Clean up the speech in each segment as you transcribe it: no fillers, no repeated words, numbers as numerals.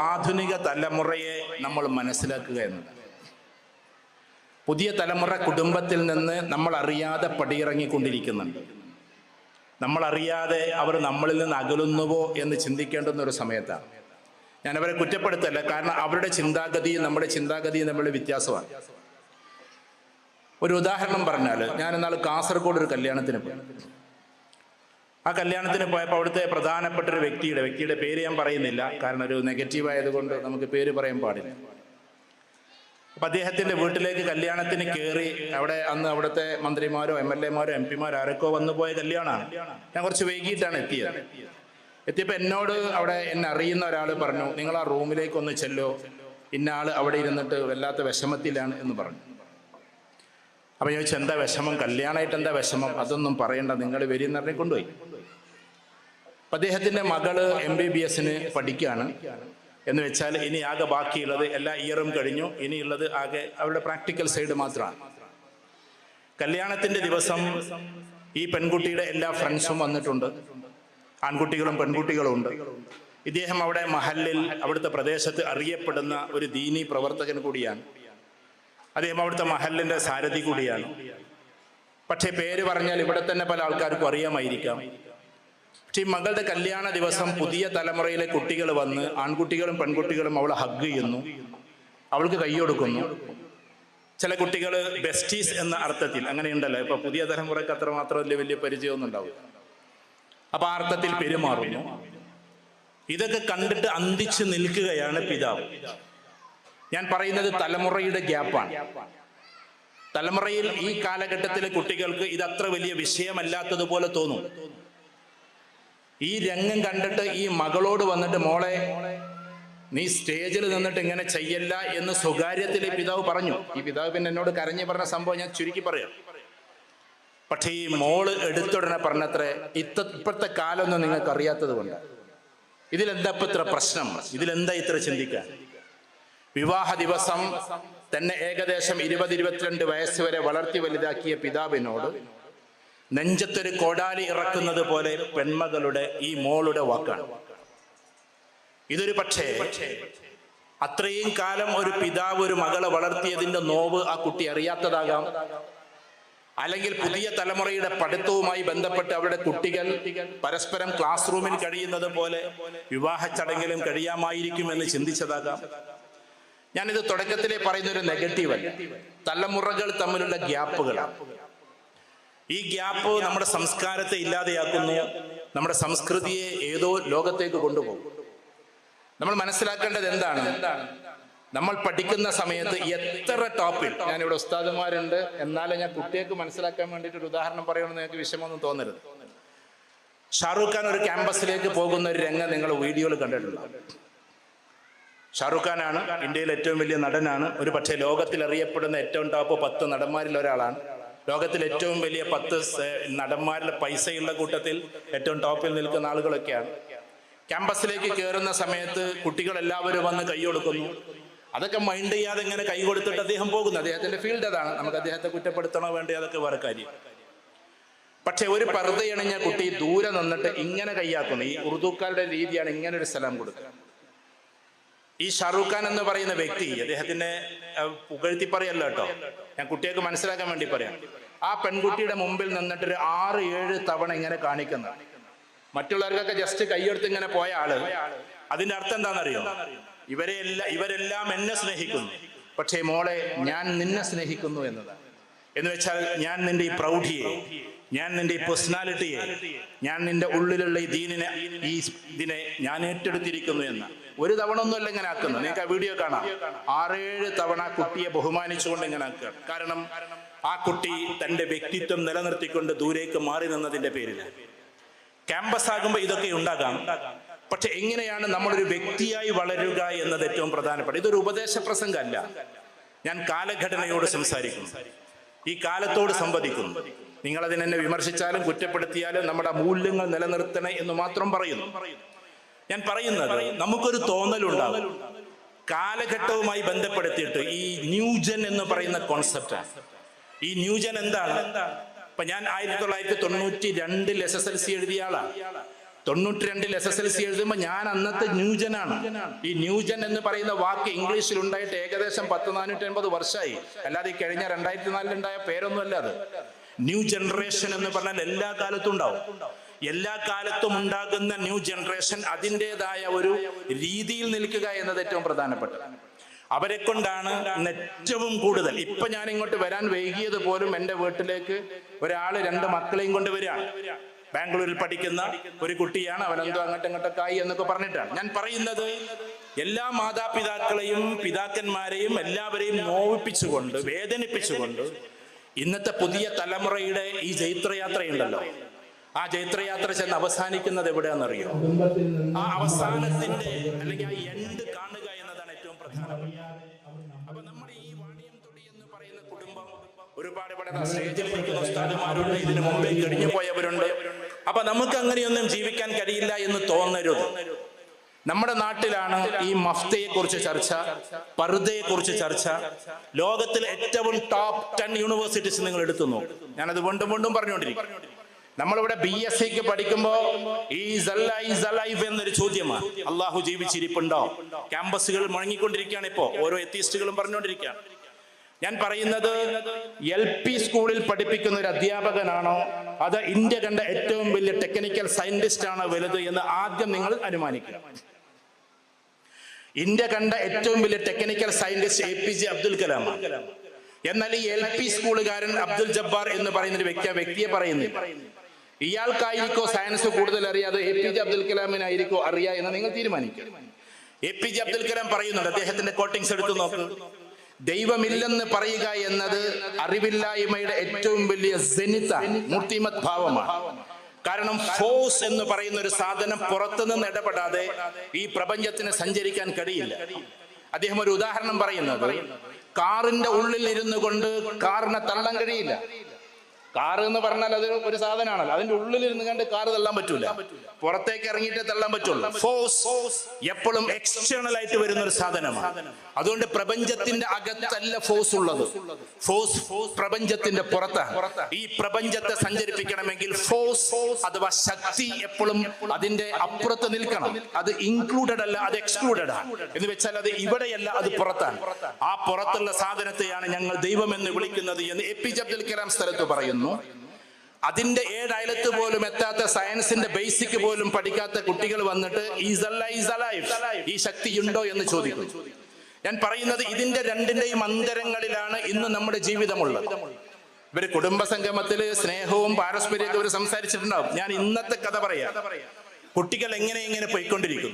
ആധുനിക തലമുറയെ നമ്മൾ മനസ്സിലാക്കുക എന്നത്. പുതിയ തലമുറ കുടുംബത്തിൽ നിന്ന് നമ്മൾ അറിയാതെ പടിയിറങ്ങിക്കൊണ്ടിരിക്കുന്നുണ്ട്. നമ്മളറിയാതെ അവർ നമ്മളിൽ നിന്ന് അകലുന്നുവോ എന്ന് ചിന്തിക്കേണ്ടുന്ന ഒരു സമയത്താണ്. ഞാനവരെ കുറ്റപ്പെടുത്തല്ല, കാരണം അവരുടെ ചിന്താഗതിയും നമ്മുടെ ചിന്താഗതിയും തമ്മിലുള്ള വ്യത്യാസമാണ്. ഒരു ഉദാഹരണം പറഞ്ഞാൽ, ഞാൻ എന്നാൽ കാസർഗോഡ് ഒരു കല്യാണത്തിന് പോയി. ആ കല്യാണത്തിന് പോയപ്പോൾ അവിടുത്തെ പ്രധാനപ്പെട്ട ഒരു വ്യക്തിയുടെ പേര് ഞാൻ പറയുന്നില്ല, കാരണം ഒരു നെഗറ്റീവ് ആയതുകൊണ്ട് നമുക്ക് പേര് പറയാൻ പാടില്ല. അപ്പം അദ്ദേഹത്തിൻ്റെ വീട്ടിലേക്ക് കല്യാണത്തിന് കയറി. അവിടുത്തെ മന്ത്രിമാരോ MLA മാരോ MP മാരോ ആരൊക്കെ വന്നു പോയ കല്യാണമാണ്. ഞാൻ കുറച്ച് വൈകിട്ടാണ് എത്തിയപ്പോൾ എന്നോട് എന്നെ അറിയുന്ന ഒരാൾ പറഞ്ഞു, നിങ്ങൾ ആ റൂമിലേക്കൊന്ന് ചെല്ലോ, ഇന്ന ആൾ അവിടെ ഇരുന്നിട്ട് വല്ലാത്ത വിഷമത്തിലാണ് എന്ന് പറഞ്ഞു. അപ്പം ചോദിച്ചു, എന്താ വിഷമം? കല്യാണമായിട്ട് എന്താ വിഷമം? അതൊന്നും പറയണ്ട, നിങ്ങൾ വരിയെന്ന് പറഞ്ഞ് കൊണ്ടുപോയി. അപ്പം അദ്ദേഹത്തിൻ്റെ മകള് MBBS പഠിക്കുകയാണ്. എന്ന് വെച്ചാൽ ഇനി ആകെ ബാക്കിയുള്ളത് എല്ലാ ഇയറും കഴിഞ്ഞു, ഇനിയുള്ളത് ആകെ അവരുടെ പ്രാക്ടിക്കൽ സൈഡ് മാത്രമാണ്. കല്യാണത്തിൻ്റെ ദിവസം ഈ പെൺകുട്ടിയുടെ എല്ലാ ഫ്രണ്ട്സും വന്നിട്ടുണ്ട്, ആൺകുട്ടികളും പെൺകുട്ടികളും ഉണ്ട്. ഇദ്ദേഹം അവിടെ മഹല്ലിൽ, അവിടുത്തെ പ്രദേശത്ത് അറിയപ്പെടുന്ന ഒരു ദീനി പ്രവർത്തകൻ കൂടിയാണ്. അദ്ദേഹം അവിടുത്തെ മഹല്ലിൻ്റെ സാരഥി കൂടിയാണ്. പക്ഷേ പേര് പറഞ്ഞാൽ ഇവിടെ തന്നെ പല ആൾക്കാർക്കും അറിയാമായിരിക്കാം. പക്ഷേ ഈ മകളുടെ കല്യാണ ദിവസം പുതിയ തലമുറയിലെ കുട്ടികൾ വന്ന്, ആൺകുട്ടികളും പെൺകുട്ടികളും അവളെ ഹഗ് ചെയ്യുന്നു, അവൾക്ക് കൈ കൊടുക്കുന്നു. ചില കുട്ടികൾ ബെസ്റ്റീസ് എന്ന അർത്ഥത്തിൽ, അങ്ങനെയുണ്ടല്ലോ, ഇപ്പൊ പുതിയ തലമുറയ്ക്ക് അത്രമാത്രം വലിയ പരിചയമൊന്നും ഉണ്ടാവില്ല. അപ്പൊ ആ അർത്ഥത്തിൽ പെരുമാറുന്നു. ഇതൊക്കെ കണ്ടിട്ട് അന്തിച്ച് നിൽക്കുകയാണ് പിതാവ്. ഞാൻ പറയുന്നത് തലമുറയുടെ ഗ്യാപ്പാണ്. തലമുറയിൽ ഈ കാലഘട്ടത്തിലെ കുട്ടികൾക്ക് ഇതത്ര വലിയ വിഷയമല്ലാത്തതുപോലെ തോന്നും. ഈ രംഗം കണ്ടിട്ട് ഈ മകളോട് വന്നിട്ട്, മോളെ നീ സ്റ്റേജിൽ നിന്നിട്ട് ഇങ്ങനെ ചെയ്യല്ല എന്ന് സ്വകാര്യത്തിൽ ഈ പിതാവ് പറഞ്ഞു. ഈ പിതാവ് പിന്നെ എന്നോട് കരഞ്ഞു പറഞ്ഞ സംഭവം ഞാൻ ചുരുക്കി പറയാം. പക്ഷേ ഈ മോള് എടുത്തുടനെ പറഞ്ഞത്രേ, ഇപ്പോഴത്തെ കാലമൊന്നും നിങ്ങൾക്ക് അറിയാത്തത് കൊണ്ട് ഇതിലെന്താ ഇപ്പൊ ഇത്ര പ്രശ്നം, ഇതിലെന്താ ഇത്ര ചിന്തിക്കാൻ? വിവാഹ ദിവസം തന്നെ ഏകദേശം 20-22 വയസ്സ് വരെ വളർത്തി വലുതാക്കിയ പിതാവിനോട് നെഞ്ചത്തൊരു കോടാലി ഇറക്കുന്നത് പോലെ പെൺമകളുടെ ഈ മോളുടെ വാക്കാണ്. ഇതൊരു പക്ഷേ അത്രയും കാലം ഒരു പിതാവ് ഒരു മകളെ വളർത്തിയതിന്റെ നോവ് ആ കുട്ടി അറിയാത്തതാകാം. അല്ലെങ്കിൽ പുതിയ തലമുറയുടെ പഠിത്തവുമായി ബന്ധപ്പെട്ട് അവരുടെ കുട്ടികൾ പരസ്പരം ക്ലാസ് റൂമിൽ കഴിയുന്നത് പോലെ വിവാഹ ചടങ്ങിലും കഴിയാമായിരിക്കുമെന്ന് ചിന്തിച്ചതാകാം. ഞാനിത് തുടക്കത്തിലേ പറയുന്നൊരു നെഗറ്റീവല്ല, തലമുറകൾ തമ്മിലുള്ള ഗ്യാപ്പുകളാണ്. ഈ ഗ്യാപ്പ് നമ്മുടെ സംസ്കാരത്തെ ഇല്ലാതെയാക്കുന്നു, നമ്മുടെ സംസ്കൃതിയെ ഏതോ ലോകത്തേക്ക് കൊണ്ടുപോകും. നമ്മൾ മനസ്സിലാക്കേണ്ടത് എന്താണ്? നമ്മൾ പഠിക്കുന്ന സമയത്ത് എത്ര ടോപ്പിൽ, ഞാനിവിടെ ഉസ്താദുമാരുണ്ട്, എന്നാലും ഞാൻ കുട്ടികൾക്ക് മനസ്സിലാക്കാൻ വേണ്ടിയിട്ട് ഒരു ഉദാഹരണം പറയണമെന്ന് നിങ്ങൾക്ക് വിഷമമൊന്നും തോന്നരുത്. ഷാറൂഖ് ഖാൻ ഒരു ക്യാമ്പസിലേക്ക് പോകുന്ന ഒരു രംഗം നിങ്ങൾ വീഡിയോയിൽ കണ്ടിട്ടുണ്ട്. ഷാറൂഖ് ഖാനാണ് ഇന്ത്യയിലെ ഏറ്റവും വലിയ നടനാണ്. ഒരു പക്ഷേ ലോകത്തിൽ അറിയപ്പെടുന്ന ഏറ്റവും ടോപ്പ് 10 നടന്മാരിൽ ഒരാളാണ്. ലോകത്തിൽ ഏറ്റവും വലിയ 10 നടന്മാരിലെ പൈസയുള്ള കൂട്ടത്തിൽ ഏറ്റവും ടോപ്പിൽ നിൽക്കുന്ന ആളുകളൊക്കെയാണ്. ക്യാമ്പസിലേക്ക് കയറുന്ന സമയത്ത് കുട്ടികളെല്ലാവരും വന്ന് കൈ കൊടുക്കുന്നു. അതൊക്കെ മൈൻഡ് ചെയ്യാതെ ഇങ്ങനെ കൈ കൊടുത്തിട്ട് അദ്ദേഹം പോകുന്നു. അദ്ദേഹത്തിന്റെ ഫീൽഡ് അതാണ്. നമുക്ക് അദ്ദേഹത്തെ കുറ്റപ്പെടുത്തണോ വേണ്ടി, അതൊക്കെ വേറെ കാര്യം. പക്ഷെ ഒരു പർദ്ദയണിഞ്ഞ കുട്ടി ദൂരെ നിന്നിട്ട് ഇങ്ങനെ കൈയാക്കുന്നു. ഈ ഉറുദുക്കാരുടെ രീതിയാണ് ഇങ്ങനെ ഒരു സലാം കൊടുക്കുക. ഈ ഷാറൂഖ് ഖാൻ എന്ന് പറയുന്ന വ്യക്തി, അദ്ദേഹത്തിന്റെ പുകഴ്ത്തി പറയല്ല കേട്ടോ, ഞാൻ കുട്ടികൾക്ക് മനസ്സിലാക്കാൻ വേണ്ടി പറയാം. ആ പെൺകുട്ടിയുടെ മുമ്പിൽ നിന്നിട്ട് ഒരു 6-7 തവണ ഇങ്ങനെ കാണിക്കുന്നു. മറ്റുള്ളവർക്കൊക്കെ ജസ്റ്റ് കൈയെടുത്ത് ഇങ്ങനെ പോയ ആള്, അതിന്റെ അർത്ഥം എന്താണെന്നറിയോ? ഇവരെല്ലാം എന്നെ സ്നേഹിക്കുന്നു, പക്ഷേ മോളെ ഞാൻ നിന്നെ സ്നേഹിക്കുന്നു എന്നതാണ്. എന്ന് വെച്ചാൽ ഞാൻ നിന്റെ ഈ പ്രൗഢിയെ, ഞാൻ നിന്റെ ഈ പേഴ്സണാലിറ്റിയെ, ഞാൻ നിന്റെ ഉള്ളിലുള്ള ഈ ഇതിനെ ഞാൻ ഏറ്റെടുത്തിരിക്കുന്നു എന്ന. ഒരു തവണ ഒന്നുമല്ല ഇങ്ങനെ ആക്കുന്നത്. നിങ്ങൾക്ക് ആ വീഡിയോ കാണാം. 6-7 തവണ കുട്ടിയെ ബഹുമാനിച്ചുകൊണ്ട് ഇങ്ങനെ ആക്കുക. കാരണം ആ കുട്ടി തന്റെ വ്യക്തിത്വം നിലനിർത്തിക്കൊണ്ട് ദൂരേക്ക് മാറി നിന്നതിന്റെ പേരിൽ. ക്യാമ്പസ് ആകുമ്പോൾ ഇതൊക്കെ ഉണ്ടാകാം. പക്ഷെ എങ്ങനെയാണ് നമ്മളൊരു വ്യക്തിയായി വളരുക എന്നത് ഏറ്റവും പ്രധാനപ്പെട്ട. ഇതൊരു ഉപദേശ പ്രസംഗമല്ല. ഞാൻ കാലഘടനയോട് സംസാരിക്കുന്നു, ഈ കാലത്തോട് സംവദിക്കുന്നു. നിങ്ങളതിനെന്നെ വിമർശിച്ചാലും കുറ്റപ്പെടുത്തിയാലും നമ്മുടെ മൂല്യങ്ങൾ നിലനിർത്തണേ എന്ന് മാത്രം പറയുന്നു. ഞാൻ പറയുന്നത്, നമുക്കൊരു തോന്നലുണ്ടാകും കാലഘട്ടവുമായി ബന്ധപ്പെടുത്തിയിട്ട്. ഈ ന്യൂജൻ എന്ന് പറയുന്ന കോൺസെപ്റ്റാണ്. ഈ ന്യൂജൻ എന്താണ്? ഇപ്പൊ ഞാൻ 1992 SSLC എഴുതിയ ആളാണ്. 92 SSLC എഴുതുമ്പോൾ ഞാൻ അന്നത്തെ ന്യൂജനാണ്. ഈ ന്യൂജൻ എന്ന് പറയുന്ന വാക്ക് ഇംഗ്ലീഷിൽ ഉണ്ടായിട്ട് ഏകദേശം 450 വർഷമായി. അല്ലാതെ ഈ കഴിഞ്ഞ 2004 ഉണ്ടായ പേരൊന്നുമല്ല അത്. ന്യൂ ജനറേഷൻ എന്ന് പറഞ്ഞാൽ എല്ലാ കാലത്തും ഉണ്ടാവും. എല്ലാ കാലത്തും ഉണ്ടാകുന്ന ന്യൂ ജനറേഷൻ അതിൻ്റെതായ ഒരു രീതിയിൽ നിൽക്കുക എന്നത് ഏറ്റവും പ്രധാനപ്പെട്ട. അവരെ കൊണ്ടാണ് ഏറ്റവും കൂടുതൽ. ഇപ്പൊ ഞാൻ ഇങ്ങോട്ട് വരാൻ വൈകിയത് പോലും എൻ്റെ വീട്ടിലേക്ക് ഒരാള് 2 മക്കളെയും കൊണ്ട് വരികയാണ്. ബാംഗ്ലൂരിൽ പഠിക്കുന്ന ഒരു കുട്ടിയാണ്. അവനെന്തോ അങ്ങോട്ടൊക്കെ ആയി എന്നൊക്കെ പറഞ്ഞിട്ടാണ്. ഞാൻ പറയുന്നത് എല്ലാ മാതാപിതാക്കളെയും പിതാക്കന്മാരെയും എല്ലാവരെയും നോവിപ്പിച്ചുകൊണ്ട് വേദനിപ്പിച്ചുകൊണ്ട് ഇന്നത്തെ പുതിയ തലമുറയുടെ ഈ ജൈത്രയാത്രയുണ്ടല്ലോ, ആ ജൈത്രയാത്ര ചെന്ന് അവസാനിക്കുന്നത് എവിടെയാണെന്നറിയോ? ആ അവസാനത്തിന്റെ അല്ലെങ്കിൽ ആ എൻഡ് കാണുക എന്നതാണ് ഏറ്റവും പ്രധാനപ്പെട്ട. അപ്പൊ നമ്മുടെ ഈ വാണിയം തൊടി എന്ന് പറയുന്ന കുടുംബം ഒരുപാട് ഇവിടെ സ്റ്റേജിൽ നിൽക്കുന്ന ഉസ്താദുമാരുണ്ട്, ഇതിനു മുമ്പേ കഴിഞ്ഞു പോയവരുണ്ട്. അപ്പൊ നമുക്ക് അങ്ങനെയൊന്നും ജീവിക്കാൻ കഴിയില്ല എന്ന് തോന്നരുത്. നമ്മുടെ നാട്ടിലാണ് ഈ മഫ്തയെ കുറിച്ച് ചർച്ച, പർദയെ കുറിച്ച് ചർച്ച. ലോകത്തിലെ ഏറ്റവും ടോപ്പ് 10 യൂണിവേഴ്സിറ്റീസ് നിങ്ങൾ എടുത്തു നോക്കും. ഞാനത് വീണ്ടും പറഞ്ഞുകൊണ്ടിരിക്കും. നമ്മളിവിടെ BSc പഠിക്കുമ്പോ എന്നൊരു ചോദ്യമാണ്. അള്ളാഹു ജീവിച്ചിരിപ്പുണ്ടോ? ക്യാമ്പസുകൾ മുഴങ്ങിക്കൊണ്ടിരിക്കുകയാണ്. ഇപ്പോ ഓരോ എത്തീസ്റ്റുകളും പറഞ്ഞുകൊണ്ടിരിക്കുകയാണ്. ഞാൻ പറയുന്നത് LP സ്കൂളിൽ പഠിപ്പിക്കുന്ന ഒരു അധ്യാപകനാണോ അത് ഇന്ത്യ കണ്ട ഏറ്റവും വലിയ ടെക്നിക്കൽ സയന്റിസ്റ്റ് ആണോ വലുത് എന്ന് ആദ്യം നിങ്ങൾ അനുമാനിക്കുക. ഇന്ത്യ കണ്ട ഏറ്റവും വലിയ ടെക്നിക്കൽ സയന്റിസ്റ്റ് APJ അബ്ദുൽ കലാമാണ്. എന്നാൽ ഈ LP സ്കൂളുകാരൻ അബ്ദുൽ ജബ്ബാർ എന്ന് പറയുന്ന ഒരു വ്യക്തിയെ പറയുന്നില്ല. ഇയാൾക്കായിരിക്കോ സയൻസ് കൂടുതൽ അറിയാതെ APJ അബ്ദുൽ കലാമിനായിരിക്കോ അറിയാ എന്ന് നിങ്ങൾ തീരുമാനിക്കുക. APJ അബ്ദുൽ കലാം പറയുന്നുണ്ട്, അദ്ദേഹത്തിന്റെ കോട്ടിങ്സ് എടുത്തു നോക്ക്. ദൈവമില്ലെന്ന് പറയുക എന്നത് അറിവില്ലായ്മയുടെ ഏറ്റവും വലിയ മൂർത്തിമത് ഭാവമാണ്. കാരണം ഫോഴ്സ് എന്ന് പറയുന്ന ഒരു സാധനം പുറത്തുനിന്ന് ഇടപെടാതെ ഈ പ്രപഞ്ചത്തിന് സഞ്ചരിക്കാൻ കഴിയില്ല. അദ്ദേഹം ഒരു ഉദാഹരണം പറയുന്നത്, കാറിന്റെ ഉള്ളിൽ ഇരുന്നു കൊണ്ട് കാറിനെ തള്ളാൻ കഴിയില്ല. കാർ എന്ന് പറഞ്ഞാൽ അത് ഒരു സാധനമാണല്ലോ, അതിന്റെ ഉള്ളിൽ ഇരുന്ന് കണ്ട് കാർ തള്ളാൻ പറ്റൂല, പുറത്തേക്ക് ഇറങ്ങിയിട്ട് തള്ളാൻ പറ്റുള്ളൂ. ഫോഴ്സ് എപ്പോഴും എക്സ്റ്റേണൽ ആയിട്ട് വരുന്ന ഒരു സാധനമാണ്. അതുകൊണ്ട് പ്രപഞ്ചത്തിന്റെ അകത്തല്ല ഫോഴ്സ് ഉള്ളത്, ഫോഴ്സ് പ്രപഞ്ചത്തിന്റെ പുറത്താണ്. ഈ പ്രപഞ്ചത്തെ സഞ്ചരിപ്പിക്കണമെങ്കിൽ ഫോഴ്സ് അഥവാ ശക്തി എപ്പോഴും അതിന്റെ അപ്പുറത്ത് നിൽക്കണം. അത് ഇൻക്ലൂഡഡ് അല്ല, അത് എക്സ്ക്ലൂഡഡ് ആണ്. എന്ന് വെച്ചാൽ അത് ഇവിടെയല്ല, അത് പുറത്താണ്. ആ പുറത്തുള്ള സാധനത്തെയാണ് ഞങ്ങൾ ദൈവം എന്ന് വിളിക്കുന്നത് എന്ന് APJ അബ്ദുൽ കലാം സ്ഥലത്ത് പറയുന്നു. അതിന്റെ 7 അയലത്ത് പോലും എത്താത്ത, സയൻസിന്റെ ബേസിക് പോലും പഠിക്കാത്ത കുട്ടികൾ വന്നിട്ട് ഈ ശക്തിയുണ്ടോ എന്ന് ചോദിക്കും. ഞാൻ പറയുന്നത് ഇതിന്റെ രണ്ടിന്റെയും അന്തരങ്ങളിലാണ് ഇന്ന് നമ്മുടെ ജീവിതമുള്ളത്. ഇവര് കുടുംബ സംഗമത്തില് സ്നേഹവും പാരസ്പര്യമൊക്കെ ഇവർ സംസാരിച്ചിട്ടുണ്ടാവും. ഞാൻ ഇന്നത്തെ കഥ പറയാം. കുട്ടികൾ എങ്ങനെ പോയിക്കൊണ്ടിരിക്കും.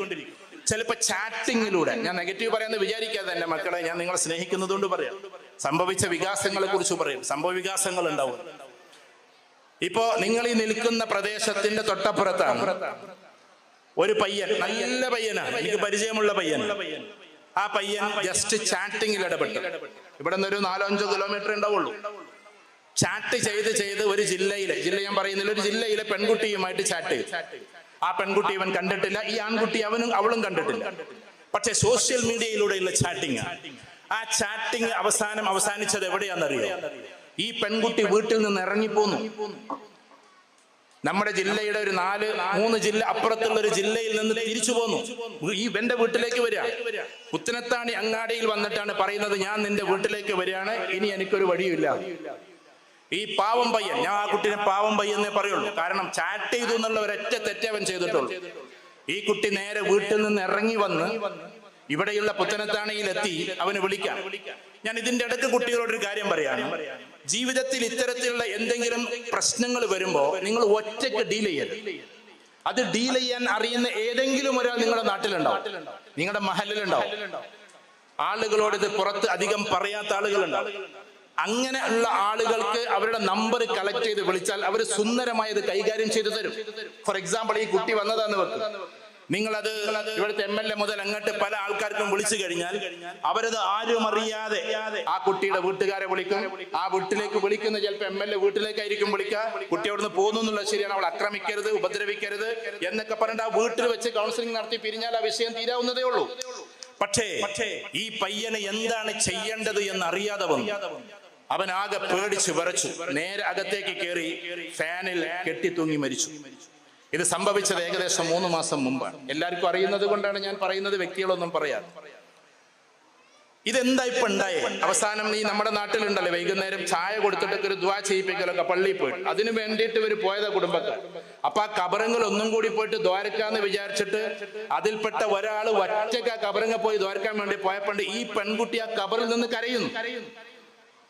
ചിലപ്പോ ചാറ്റിങ്ങിലൂടെ, ഞാൻ നെഗറ്റീവ് പറയാന്ന് വിചാരിക്കാതെ എന്റെ മക്കളെ, ഞാൻ നിങ്ങളെ സ്നേഹിക്കുന്നത് കൊണ്ട് പറയാം. സംഭവിച്ച വികാസങ്ങളെ കുറിച്ച് പറയും. സംഭവ വികാസങ്ങൾ ഉണ്ടാവും. ഇപ്പോ നിങ്ങൾ ഈ നിൽക്കുന്ന പ്രദേശത്തിന്റെ തൊട്ടപ്പുറത്താണ് ഒരു പയ്യൻ, നല്ല പയ്യനാണ്, എനിക്ക് പരിചയമുള്ള പയ്യൻ. ആ പയ്യൻ ജസ്റ്റ് ചാറ്റിങ്ങിൽ ഇടപെട്ടു. ഇവിടെ നിന്ന് ഒരു 4-5 കിലോമീറ്റർ ഉണ്ടാവുള്ളൂ. ചാറ്റ് ചെയ്ത് ഒരു ജില്ല ഞാൻ പറയുന്നില്ല, ഒരു ജില്ലയിലെ പെൺകുട്ടിയുമായിട്ട് ചാറ്റ് ചെയ്തു. ആ പെൺകുട്ടി ഇവൻ കണ്ടിട്ടില്ല, ഈ ആൺകുട്ടി അവളും കണ്ടിട്ടില്ല. പക്ഷെ സോഷ്യൽ മീഡിയയിലൂടെയുള്ള ചാറ്റിംഗ്, ആ ചാറ്റിംഗ് അവസാനിച്ചത് എവിടെയാണെന്നറിയോ? ഈ പെൺകുട്ടി വീട്ടിൽ നിന്ന് ഇറങ്ങിപ്പോന്നു. നമ്മുടെ ജില്ലയുടെ ഒരു 3 ജില്ല അപ്പുറത്തുള്ള ഒരു ജില്ലയിൽ നിന്ന് തിരിച്ചു പോന്നു. ഇവന്റെ വീട്ടിലേക്ക് വരിക. പുത്തനത്താണി അങ്ങാടിയിൽ വന്നിട്ടാണ് പറയുന്നത്, ഞാൻ നിന്റെ വീട്ടിലേക്ക് വരികയാണ്, ഇനി എനിക്കൊരു വഴിയില്ല. ഈ പാവം പയ്യൻ, ഞാൻ ആ കുട്ടീനെ പാവം പയ്യെന്നേ പറയുള്ളൂ. കാരണം ചാറ്റ് ചെയ്തു എന്നുള്ള ഒരൊറ്റ തെറ്റേ അവൻ ചെയ്തിട്ടുള്ളൂ. ഈ കുട്ടി നേരെ വീട്ടിൽ നിന്ന് ഇറങ്ങി വന്ന് ഇവിടെയുള്ള പുത്തനത്താണിയിലെത്തി അവന് വിളിക്കാം. ഞാൻ ഇതിന്റെ ഇടയ്ക്ക് കുട്ടികളോടൊരു കാര്യം പറയാണ്. ജീവിതത്തിൽ ഇത്തരത്തിലുള്ള എന്തെങ്കിലും പ്രശ്നങ്ങൾ വരുമ്പോ നിങ്ങൾ ഒറ്റയ്ക്ക് ഡീൽ ചെയ്യരുത്. അത് ഡീൽ ചെയ്യാൻ അറിയുന്ന ഏതെങ്കിലും ഒരാൾ നിങ്ങളുടെ നാട്ടിലുണ്ടാവും, നിങ്ങളുടെ മഹലിലുണ്ടാവും. ആളുകളോട് ഇത് പുറത്ത് അധികം പറയാത്ത ആളുകളുണ്ടാവും. അങ്ങനെ ഉള്ള ആളുകൾക്ക് അവരുടെ നമ്പർ കളക്ട് ചെയ്ത് വിളിച്ചാൽ അവർ സുന്ദരമായത് കൈകാര്യം ചെയ്തു തരും. ഫോർ എക്സാമ്പിൾ, ഈ കുട്ടി വന്നതാന്ന് വെക്കും. നിങ്ങളത് ഇവിടുത്തെ MLA മുതൽ അങ്ങോട്ട് പല ആൾക്കാർക്കും വിളിച്ചു കഴിഞ്ഞാൽ അവരത് ആരും അറിയാതെ ആ കുട്ടിയുടെ വീട്ടുകാരെ വിളിക്കും. ആ വീട്ടിലേക്ക് വിളിക്കുന്ന ചിലപ്പോൾ MLA വീട്ടിലേക്കായിരിക്കും വിളിക്കുക. കുട്ടി അവിടുന്ന് പോകുന്നു എന്നുള്ളത് ശരിയാണ്, അവൾ ആക്രമിക്കരുത്, ഉപദ്രവിക്കരുത് എന്നൊക്കെ പറഞ്ഞിട്ട് ആ വീട്ടിൽ വെച്ച് കൗൺസിലിംഗ് നടത്തി പിരിഞ്ഞാൽ ആ വിഷയം തീരാവുന്നതേ ഉള്ളൂ. പക്ഷേ ഈ പയ്യനെ എന്താണ് ചെയ്യേണ്ടത് എന്ന് അറിയാതെ വന്നു. അവൻ ആകെ പേടിച്ച് വിറച്ചു. നേരെ അകത്തേക്ക് കയറി ഫാനിൽ കെട്ടി തൂങ്ങി മരിച്ചു. ഇത് സംഭവിച്ചത് ഏകദേശം 3 മാസം മുമ്പാണ്. എല്ലാവർക്കും അറിയുന്നത് കൊണ്ടാണ് ഞാൻ പറയുന്നത്, വ്യക്തികളൊന്നും പറയാതെ. ഇതെന്താ ഇപ്പൊ ഉണ്ടായേ? അവസാനം ഈ നമ്മുടെ നാട്ടിലുണ്ടല്ലോ, വൈകുന്നേരം ചായ കൊടുത്തിട്ടൊക്കെ ഒരു ദ്വാ ചെയ്യിപ്പിക്കലൊക്കെ പള്ളിയിൽ പോയിട്ട്, അതിന് വേണ്ടിയിട്ട് ഇവർ പോയതാ കുടുംബക്കാർ. അപ്പൊ ആ കബറങ്ങൾ ഒന്നും കൂടി പോയിട്ട് ദ്വാരക്കാന്ന് വിചാരിച്ചിട്ട് അതിൽപ്പെട്ട ഒരാൾ ഒറ്റയ്ക്ക് ആ കബറങ്ങ പോയി ദ്വാരക്കാൻ വേണ്ടി പോയപ്പോണ്ട് ഈ പെൺകുട്ടി ആ കബറിൽ നിന്ന് കരയുന്നു.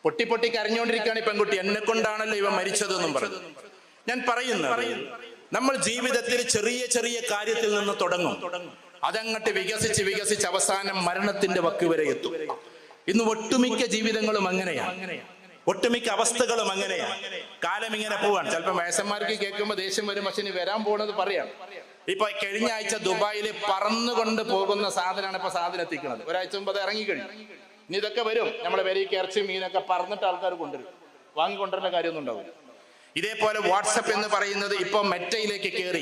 പൊട്ടി പൊട്ടി കരഞ്ഞുകൊണ്ടിരിക്കുകയാണ് ഈ പെൺകുട്ടി. എന്നെ കൊണ്ടാണല്ലോ ഇവ മരിച്ചതെന്നും പറഞ്ഞു. ഞാൻ പറയുന്നത്, നമ്മൾ ജീവിതത്തിൽ ചെറിയ ചെറിയ കാര്യത്തിൽ നിന്ന് തുടങ്ങും, അതങ്ങട്ട് വികസിച്ച് വികസിച്ച് അവസാനം മരണത്തിന്റെ വക്ക് വരെ എത്തും. ഇന്ന് ഒട്ടുമിക്ക ജീവിതങ്ങളും അങ്ങനെയാണ്, ഒട്ടുമിക്ക അവസ്ഥകളും അങ്ങനെയാണ്. കാലം ഇങ്ങനെ പോവാണ്. ചിലപ്പോൾ വയസ്സന്മാർക്ക് കേൾക്കുമ്പോൾ ദേഷ്യം വരും, പക്ഷെ ഇനി വരാൻ പോകുന്നത് പറയാം. ഇപ്പൊ കഴിഞ്ഞ ആഴ്ച ദുബായിൽ പറന്നുകൊണ്ട് പോകുന്ന സാധനമാണ് ഇപ്പൊ സാധനം എത്തിക്കുന്നത്. ഒരാഴ്ച മുമ്പ് അത് ഇറങ്ങിക്കഴിഞ്ഞു. ഇനി ഇതൊക്കെ വരും. നമ്മളെ വരയ്ക്ക് ഇറച്ചി മീനൊക്കെ പറന്നിട്ട് ആൾക്കാർ കൊണ്ടുവരും. വാങ്ങിക്കൊണ്ടുവരേണ്ട കാര്യമൊന്നും ഉണ്ടാവില്ല. ഇതേപോലെ വാട്സപ്പ് എന്ന് പറയുന്നത് ഇപ്പൊ മെറ്റയിലേക്ക് കയറി.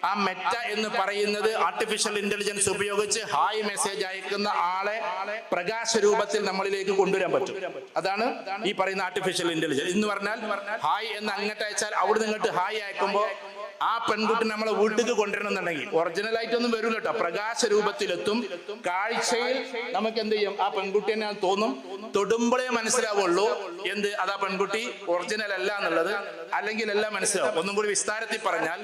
ആ മെറ്റ എന്ന് പറയുന്നത് ആർട്ടിഫിഷ്യൽ ഇന്റലിജൻസ് ഉപയോഗിച്ച് ഹായ് മെസ്സേജ് അയക്കുന്ന ആളെ പ്രകാശ രൂപത്തിൽ നമ്മളിലേക്ക് കൊണ്ടുവരാൻ പറ്റും. അതാണ് ഈ പറയുന്ന ആർട്ടിഫിഷ്യൽ ഇന്റലിജൻസ് എന്ന് പറഞ്ഞാൽ. ഹായ് എന്ന് അങ്ങോട്ട് അയച്ചാൽ അവിടെ നിന്നിട്ട് ഹായ് അയക്കുമ്പോൾ ആ പെൺകുട്ടി നമ്മളെ വീട്ടിലേക്ക് കൊണ്ടുവരണമെന്നുണ്ടെങ്കിൽ ഒറിജിനൽ ആയിട്ടൊന്നും വരില്ല കേട്ടോ, പ്രകാശ രൂപത്തിലെത്തും. കാഴ്ചയിൽ നമുക്ക് എന്ത് ചെയ്യും, ആ പെൺകുട്ടി തന്നെ തോന്നും. തൊടുമ്പോഴേ മനസ്സിലാവുള്ളൂ എന്ത്, അതാ പെൺകുട്ടി ഒറിജിനൽ അല്ല എന്നുള്ളത്. അല്ലെങ്കിൽ എല്ലാം മനസ്സിലാവും. ഒന്നും കൂടി വിസ്താരത്തിൽ പറഞ്ഞാൽ,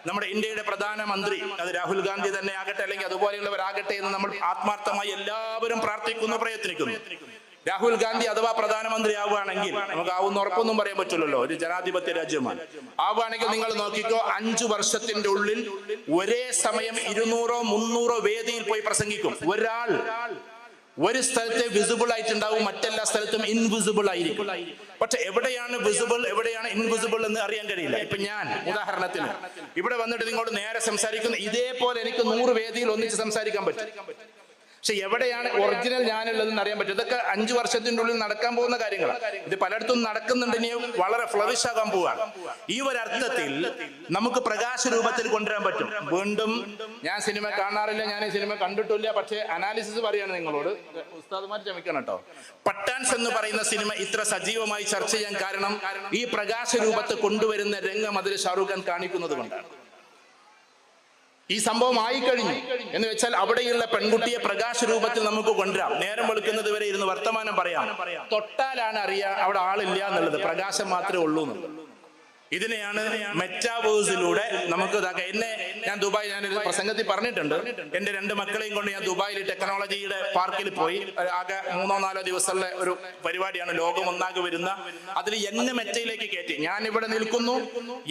നമ്മുടെ ഇന്ത്യയുടെ പ്രധാനമന്ത്രി, അത് രാഹുൽ ഗാന്ധി തന്നെ ആകട്ടെ അല്ലെങ്കിൽ അതുപോലെയുള്ളവരാകട്ടെ എന്ന് നമ്മൾ ആത്മാർത്ഥമായി എല്ലാവരും പ്രാർത്ഥിക്കുന്നു, പ്രയത്നിക്കുന്നു. രാഹുൽ ഗാന്ധി അഥവാ പ്രധാനമന്ത്രി ആവുകയാണെങ്കിൽ, നമുക്ക് ആവുന്ന ഉറപ്പൊന്നും പറയാൻ പറ്റില്ലല്ലോ, ഒരു ജനാധിപത്യ രാജ്യമാണ്. ആവുകയാണെങ്കിൽ നിങ്ങൾ നോക്കിക്കോ, 5 വർഷത്തിന്റെ ഉള്ളിൽ ഒരേ സമയം 200-300 വേദിയിൽ പോയി പ്രസംഗിക്കും. ഒരാൾ ഒരു സ്ഥലത്തെ വിസിബിൾ ആയിട്ടുണ്ടാവും, മറ്റെല്ലാ സ്ഥലത്തും ഇൻവിസിബിൾ ആയിരിക്കും. പക്ഷെ എവിടെയാണ് വിസിബിൾ എവിടെയാണ് ഇൻവിസിബിൾ എന്ന് അറിയാൻ കഴിയില്ല. ഇപ്പൊ ഞാൻ ഉദാഹരണത്തിന് ഇവിടെ വന്നിട്ട് നിങ്ങളോട് നേരെ സംസാരിക്കുന്നു, ഇതേപോലെ എനിക്ക് 100 വേദിയിൽ ഒന്നിച്ച് സംസാരിക്കാൻ പറ്റും. പക്ഷെ എവിടെയാണ് ഒറിജിനൽ ഞാനുള്ളതെന്ന് അറിയാൻ പറ്റും. ഇതൊക്കെ 5 വർഷത്തിന്റെ ഉള്ളിൽ നടക്കാൻ പോകുന്ന കാര്യങ്ങളാണ്. ഇത് പലയിടത്തും നടക്കുന്നുണ്ട്, ഇനിയും വളരെ ഫ്ലറിഷ് ആകാൻ പോവാണ്. ഈ ഒരു അർത്ഥത്തിൽ നമുക്ക് പ്രകാശ രൂപത്തിൽ കൊണ്ടുവരാൻ പറ്റും. വീണ്ടും ഞാൻ സിനിമ കാണാറില്ല, ഞാൻ ഈ സിനിമ കണ്ടിട്ടില്ല, പക്ഷെ അനാലിസിസ് പറയാണ് നിങ്ങളോട്, ഉസ്താദുമാർ ക്ഷമിക്കണം കേട്ടോ. പട്ടാൻസ് എന്ന് പറയുന്ന സിനിമ ഇത്ര സജീവമായി ചർച്ച ചെയ്യാൻ കാരണം ഈ പ്രകാശ രൂപത്തെ കൊണ്ടുവരുന്ന രംഗം അതിൽ ഷാറൂഖ് ഖാൻ കാണിക്കുന്നത് കൊണ്ടാണ്. ഈ സംഭവം ആയിക്കഴിഞ്ഞു എന്ന് വെച്ചാൽ അവിടെയുള്ള പെൺകുട്ടിയെ പ്രകാശ രൂപത്തിൽ നമുക്ക് കൊണ്ടുവരാം. നേരം വെളുക്കുന്നത് വരെ ഇരുന്ന് വർത്തമാനം പറയാം. തൊട്ടാലാണ് അറിയാ അവിടെ ആളില്ല എന്നുള്ളത്, പ്രകാശം മാത്രമേ ഉള്ളൂ എന്നുള്ളത്. ഇതിനെയാണ് മെറ്റാവേഴ്സിലൂടെ നമുക്ക് എന്നെ ഞാൻ ദുബായ്, ഞാനൊരു പ്രസംഗത്തിൽ പറഞ്ഞിട്ടുണ്ട്, എന്റെ 2 മക്കളെയും കൊണ്ട് ഞാൻ ദുബായിൽ ടെക്നോളജിയുടെ പാർക്കിൽ പോയി. ആകെ 3-4 ദിവസമുള്ള ഒരു പരിപാടിയാണ്, ലോകം ഒന്നാകെ വരുന്ന. അതിൽ എന്നെ മെറ്റയിലേക്ക് കയറ്റി. ഞാൻ ഇവിടെ നിൽക്കുന്നു,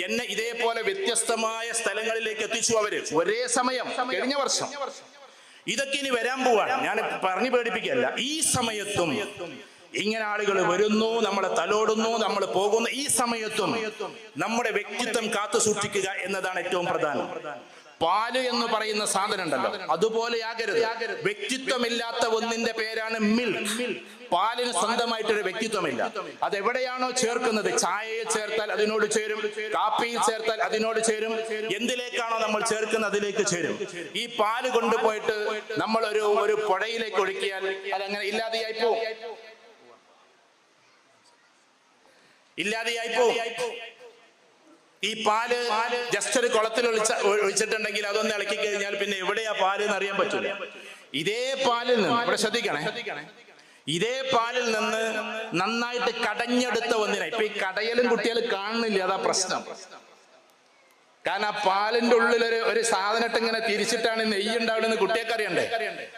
എന്നെ ഇതേപോലെ വ്യത്യസ്തമായ സ്ഥലങ്ങളിലേക്ക് എത്തിച്ചു അവര് ഒരേ സമയം. കഴിഞ്ഞ വർഷം ഇതൊക്കെ ഇനി വരാൻ പോവാണ്. ഞാൻ പറഞ്ഞു പേടിപ്പിക്കുകയല്ല. ഈ സമയത്തും ഇങ്ങനെ ആളുകൾ വരുന്നു, നമ്മളെ തലോടുന്നു, നമ്മൾ പോകുന്നു. ഈ സമയത്തും നമ്മുടെ വ്യക്തിത്വം കാത്തു സൂക്ഷിക്കുക എന്നതാണ് ഏറ്റവും പ്രധാനം. പാല് എന്ന് പറയുന്ന സാധനം ഉണ്ടല്ലോ, അതുപോലെയാകരുത്. വ്യക്തിത്വമില്ലാത്ത ഒന്നിന്റെ പേരാണ് മിൽക്ക്. പാലിന് സ്വന്തമായിട്ടൊരു വ്യക്തിത്വമില്ല. അതെവിടെയാണോ ചേർക്കുന്നത്, ചായയിൽ ചേർത്താൽ അതിനോട് ചേരും, കാപ്പിയിൽ ചേർത്താൽ അതിനോട് ചേരും. എന്തിലേക്കാണോ നമ്മൾ ചേർക്കുന്നത് അതിലേക്ക് ചേരും. ഈ പാല് കൊണ്ടുപോയിട്ട് നമ്മൾ ഒരു പുഴയിലേക്ക് ഒഴുക്കിയാൽ അതങ്ങനെ ഇല്ലാതെയായി പോകും. ഈ പാല് ജസ്റ്റ് ഒരു കുളത്തിൽ ഒഴിച്ചിട്ടുണ്ടെങ്കിൽ അതൊന്ന് ഇളക്കി കഴിഞ്ഞാൽ പിന്നെ എവിടെയാ പാല് എന്ന് അറിയാൻ പറ്റൂല. ഇതേ പാലിൽ നിന്ന്, ഇവിടെ ശ്രദ്ധിക്കണേ, ഇതേ പാലിൽ നിന്ന് നന്നായിട്ട് കടഞ്ഞെടുത്ത ഒന്നിനെ ഇപ്പൊ ഈ കടയലും കുട്ടികൾ കാണുന്നില്ല, അതാ പ്രശ്നം. കാരണം ആ പാലിന്റെ ഉള്ളിൽ ഒരു സാധനത്തെ ഇങ്ങനെ തിരിച്ചിട്ടാണ് നെയ്യ് ഉണ്ടാവുന്നത് കുട്ടിയൊക്കെ അറിയണ്ടേ.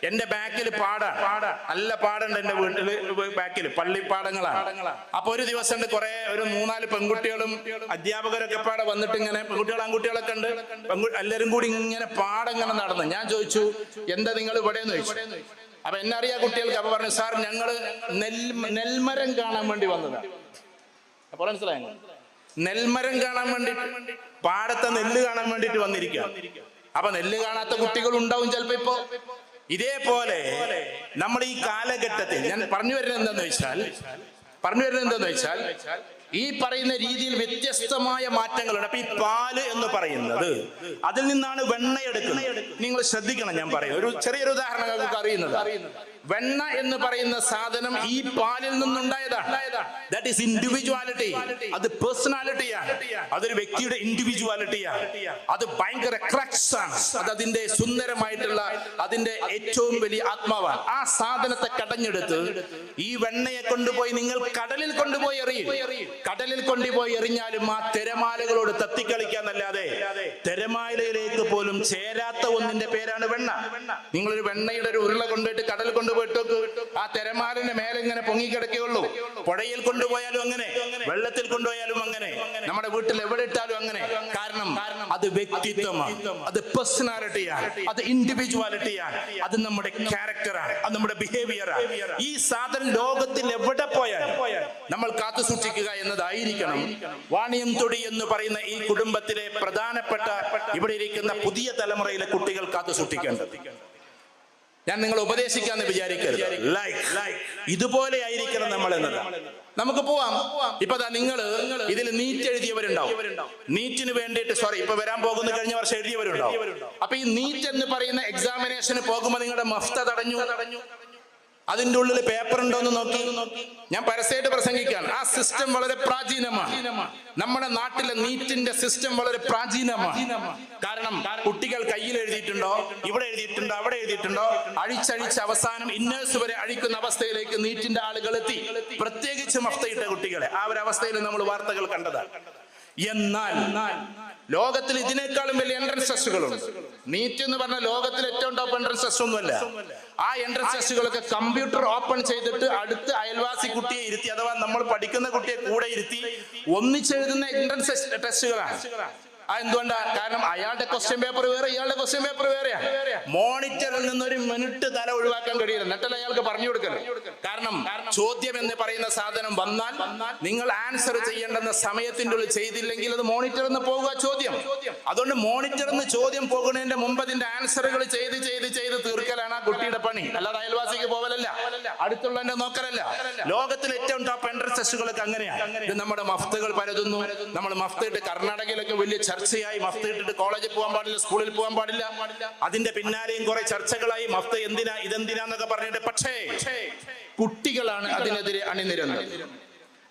എന്റെ ബാക്കിൽ പാടാണ്, നല്ല പാടുണ്ട് എന്റെ വീട്ടില് ബാക്കിൽ, പള്ളിപ്പാടങ്ങളാണ്. അപ്പൊ ഒരു ദിവസം കുറെ ഒരു 3-4 പെൺകുട്ടികളും അധ്യാപകരൊക്കെ പാടെ വന്നിട്ട് ഇങ്ങനെ, പെൺകുട്ടികൾ ആൺകുട്ടികളൊക്കെ ഉണ്ട്, എല്ലാരും കൂടി ഇങ്ങനെ പാടങ്ങനെ നടന്നു. ഞാൻ ചോദിച്ചു, എന്താ നിങ്ങൾ ഇവിടെ എന്ന് ചോദിച്ചു. അപ്പൊ എന്നറിയാ കുട്ടികൾക്ക്. അപ്പൊ പറഞ്ഞു, സാർ ഞങ്ങള് നെൽമരം കാണാൻ വേണ്ടി വന്നതാണ്. അപ്പൊ മനസ്സിലായോ, നെൽമരം കാണാൻ വേണ്ടിട്ട്, പാടത്തെ നെല്ല് കാണാൻ വേണ്ടിട്ട് വന്നിരിക്കുക. അപ്പൊ നെല്ല് കാണാത്ത കുട്ടികൾ ഉണ്ടാവും ചിലപ്പോ. ഇപ്പോ ഇതേപോലെ നമ്മൾ ഈ കാലഘട്ടത്തിൽ ഞാൻ പറഞ്ഞു വരുന്നത് എന്താന്ന് വെച്ചാൽ ഈ പറയുന്ന രീതിയിൽ വ്യത്യസ്തമായ മാറ്റങ്ങളുണ്ട്. അപ്പൊ ഈ പാല് എന്ന് പറയുന്നത്, അതിൽ നിന്നാണ് വെണ്ണ എടുക്കുന്നത്. നിങ്ങൾ ശ്രദ്ധിക്കണം, ഞാൻ പറയും ഒരു ചെറിയൊരു ഉദാഹരണം നിങ്ങൾക്ക് അറിയുന്നത്. വെണ്ണ എന്ന് പറയുന്ന സാധനം ഈ പാലിൽ നിന്നുണ്ടായതാണ്. That is individuality. അത് പേഴ്സണാലിറ്റിയാണ്. അതൊരു വ്യക്തിയുടെ ഇൻഡിവിജ്വാലിറ്റിയാണ്. അത് ഭയങ്കര ക്രക്സ് ആണ്. അത് അതിന്റെ സുന്ദരമായിട്ടുള്ള അതിന്റെ ഏറ്റവും വലിയ ആത്മാവാണ്. ആ സാധനത്തെ കടഞ്ഞെടുത്ത് ഈ വെണ്ണയെ കൊണ്ടുപോയി നിങ്ങൾ കടലിൽ കൊണ്ടുപോയി എറിയും. കടലിൽ കൊണ്ടുപോയി എറിഞ്ഞാലും ആ തിരമാലകളോട് തത്തിക്കളിക്കാന്നല്ലാതെ തിരമാലയിലേക്ക് പോലും ചേരാത്ത ഒന്നിന്റെ പേരാണ് വെണ്ണ. നിങ്ങളൊരു വെണ്ണയുടെ ഒരു ഉരുള കൊണ്ടുപോയിട്ട് കടലിൽ കൊണ്ടുപോയിട്ട് ആ തിരമാലിന്റെ മേലെ ഇങ്ങനെ പൊങ്ങിക്കിടക്കുകയുള്ളൂ. പുഴയിൽ കൊണ്ടുപോയാലും അങ്ങനെ, വെള്ളത്തിൽ കൊണ്ടുപോയാലും അങ്ങനെ, നമ്മുടെ വീട്ടിൽ എവിടെ ഇട്ടാലും അങ്ങനെ. കാരണം അത് വ്യക്തിത്വമാണ്, അത് പേഴ്സണാലിറ്റിയാണ്, അത് ഇൻഡിവിജ്വാലിറ്റിയാണ്, അത് നമ്മുടെ ക്യാരക്ടറാണ്, അത് നമ്മുടെ ബിഹേവിയറാണ്. ഈ സാധനം ലോകത്തിൽ എവിടെ പോയാലും നമ്മൾ കാത്തു സൂക്ഷിക്കുക എന്നതായിരിക്കണം വാണിയം തൊടി എന്ന് പറയുന്ന ഈ കുടുംബത്തിലെ പ്രധാനപ്പെട്ട ഇവിടെ ഇരിക്കുന്ന പുതിയ തലമുറയിലെ കുട്ടികൾ കാത്തു സൂക്ഷിക്കേണ്ടത്. ഞാൻ നിങ്ങളെ ഉപദേശിക്കാന്ന് വിചാരിക്കരുത്. ഇതുപോലെ ആയിരിക്കണം നമ്മൾ എന്നതാണ്. നമുക്ക് പോവാം. ഇപ്പൊ നിങ്ങൾ ഇതിൽ നീറ്റ് എഴുതിയവരുണ്ടാവും. നീറ്റിന് വേണ്ടിയിട്ട് ഇപ്പൊ വരാൻ പോകുന്ന കഴിഞ്ഞ വർഷം എഴുതിയവരുണ്ടാവും. അപ്പൊ ഈ നീറ്റ് എന്ന് പറയുന്ന എക്സാമിനേഷന് പോകുമ്പോൾ നിങ്ങളുടെ മഫ്ത തടഞ്ഞു, അതിന്റെ ഉള്ളിൽ പേപ്പർ ഉണ്ടോന്ന് നോക്കി. ഞാൻ പരസ്യമായിട്ട് പ്രസംഗിക്കുകയാണ്. ആ സിസ്റ്റം വളരെ പ്രാചീനമാണ്. നമ്മുടെ നാട്ടിലെ നീറ്റിന്റെ സിസ്റ്റം വളരെ പ്രാചീനമാണ്. കാരണം കുട്ടികൾ കയ്യിൽ എഴുതിയിട്ടുണ്ടോ, ഇവിടെ എഴുതിയിട്ടുണ്ടോ, അവിടെ എഴുതിയിട്ടുണ്ടോ, അഴിച്ചഴിച്ച് അവസാനം ഇന്നേഴ്സ് വരെ അഴിക്കുന്ന അവസ്ഥയിലേക്ക് നീറ്റിന്റെ ആളുകൾ എത്തി. പ്രത്യേകിച്ച് മഫ്തയിട്ട കുട്ടികളെ ആ ഒരു അവസ്ഥയിൽ നമ്മൾ വാർത്തകൾ കണ്ടതാണ്. എന്നാൽ ലോകത്തിൽ ഇതിനേക്കാളും വലിയ എൻട്രൻസ് ടെസ്റ്റുകളുണ്ട്. നീറ്റ് എന്ന് പറഞ്ഞ ലോകത്തിൽ ഏറ്റവും ടോപ്പ് എൻട്രൻസ് ടെസ്റ്റ് ഒന്നുമല്ല. ആ എൻട്രൻസ് ടെസ്റ്റുകളൊക്കെ കമ്പ്യൂട്ടർ ഓപ്പൺ ചെയ്തിട്ട് അടുത്ത് അയൽവാസി കുട്ടിയെ ഇരുത്തി, അഥവാ നമ്മൾ പഠിക്കുന്ന കുട്ടിയെ കൂടെ ഇരുത്തി ഒന്നിച്ചെഴുതുന്ന എൻട്രൻസ് ടെസ്റ്റുകളാണ്. എന്തുകൊണ്ടാണ്? കാരണം അയാളുടെ ക്വസ്റ്റ്യൻ പേപ്പർ വേറെ, ഇയാളുടെ ക്വസ്റ്റ്യൻ പേപ്പർ വേറെയാണ്. മോണിറ്ററിൽ നിന്നൊരു മിനിറ്റ് തല ഒഴിവാക്കാൻ കഴിയില്ല. എന്നിട്ടല്ല അയാൾക്ക് പറഞ്ഞു കൊടുക്കല്. കാരണം ചോദ്യം എന്ന് പറയുന്ന സാധനം വന്നാൽ നിങ്ങൾ ആൻസർ ചെയ്യേണ്ടെന്ന സമയത്തിന്റെ ഉള്ളിൽ ചെയ്തില്ലെങ്കിൽ അത് മോണിറ്ററിൽ നിന്ന് പോകുക ചോദ്യം. അതുകൊണ്ട് മോണിറ്ററിൽ നിന്ന് ചോദ്യം പോകുന്നതിന്റെ മുമ്പ് അതിന്റെ ആൻസറുകൾ ചെയ്ത് ചെയ്ത് ചെയ്ത് തീർക്കലാണ് ആ കുട്ടിയുടെ പണി. അല്ലാതെ അയൽവാസിക്ക് പോവലല്ല, അടുത്തുള്ളതിന്റെ നോക്കലല്ല. ലോകത്തിലെ ഏറ്റവും ടോപ്പ് എൻട്രൻസ് ടെസ്റ്റുകളൊക്കെ അങ്ങനെയാണ്. ഇത് നമ്മുടെ മഫ്തകൾ പരതുന്നു. നമ്മൾ മഫ്തയിട്ട് കർണാടകയിലൊക്കെ വലിയ ചർച്ചയായി. മഫ്ത ഇട്ടിട്ട് കോളേജിൽ പോകാൻ പാടില്ല, സ്കൂളിൽ പോകാൻ പാടില്ല. അതിന്റെ പിന്നാലെയും കുറെ ചർച്ചകളായി. മഫ്ത എന്തിനാ, ഇതെന്തിനാന്നൊക്കെ പറഞ്ഞിട്ട്. പക്ഷേ കുട്ടികളാണ് അതിനെതിരെ അണിനിരന്നത്.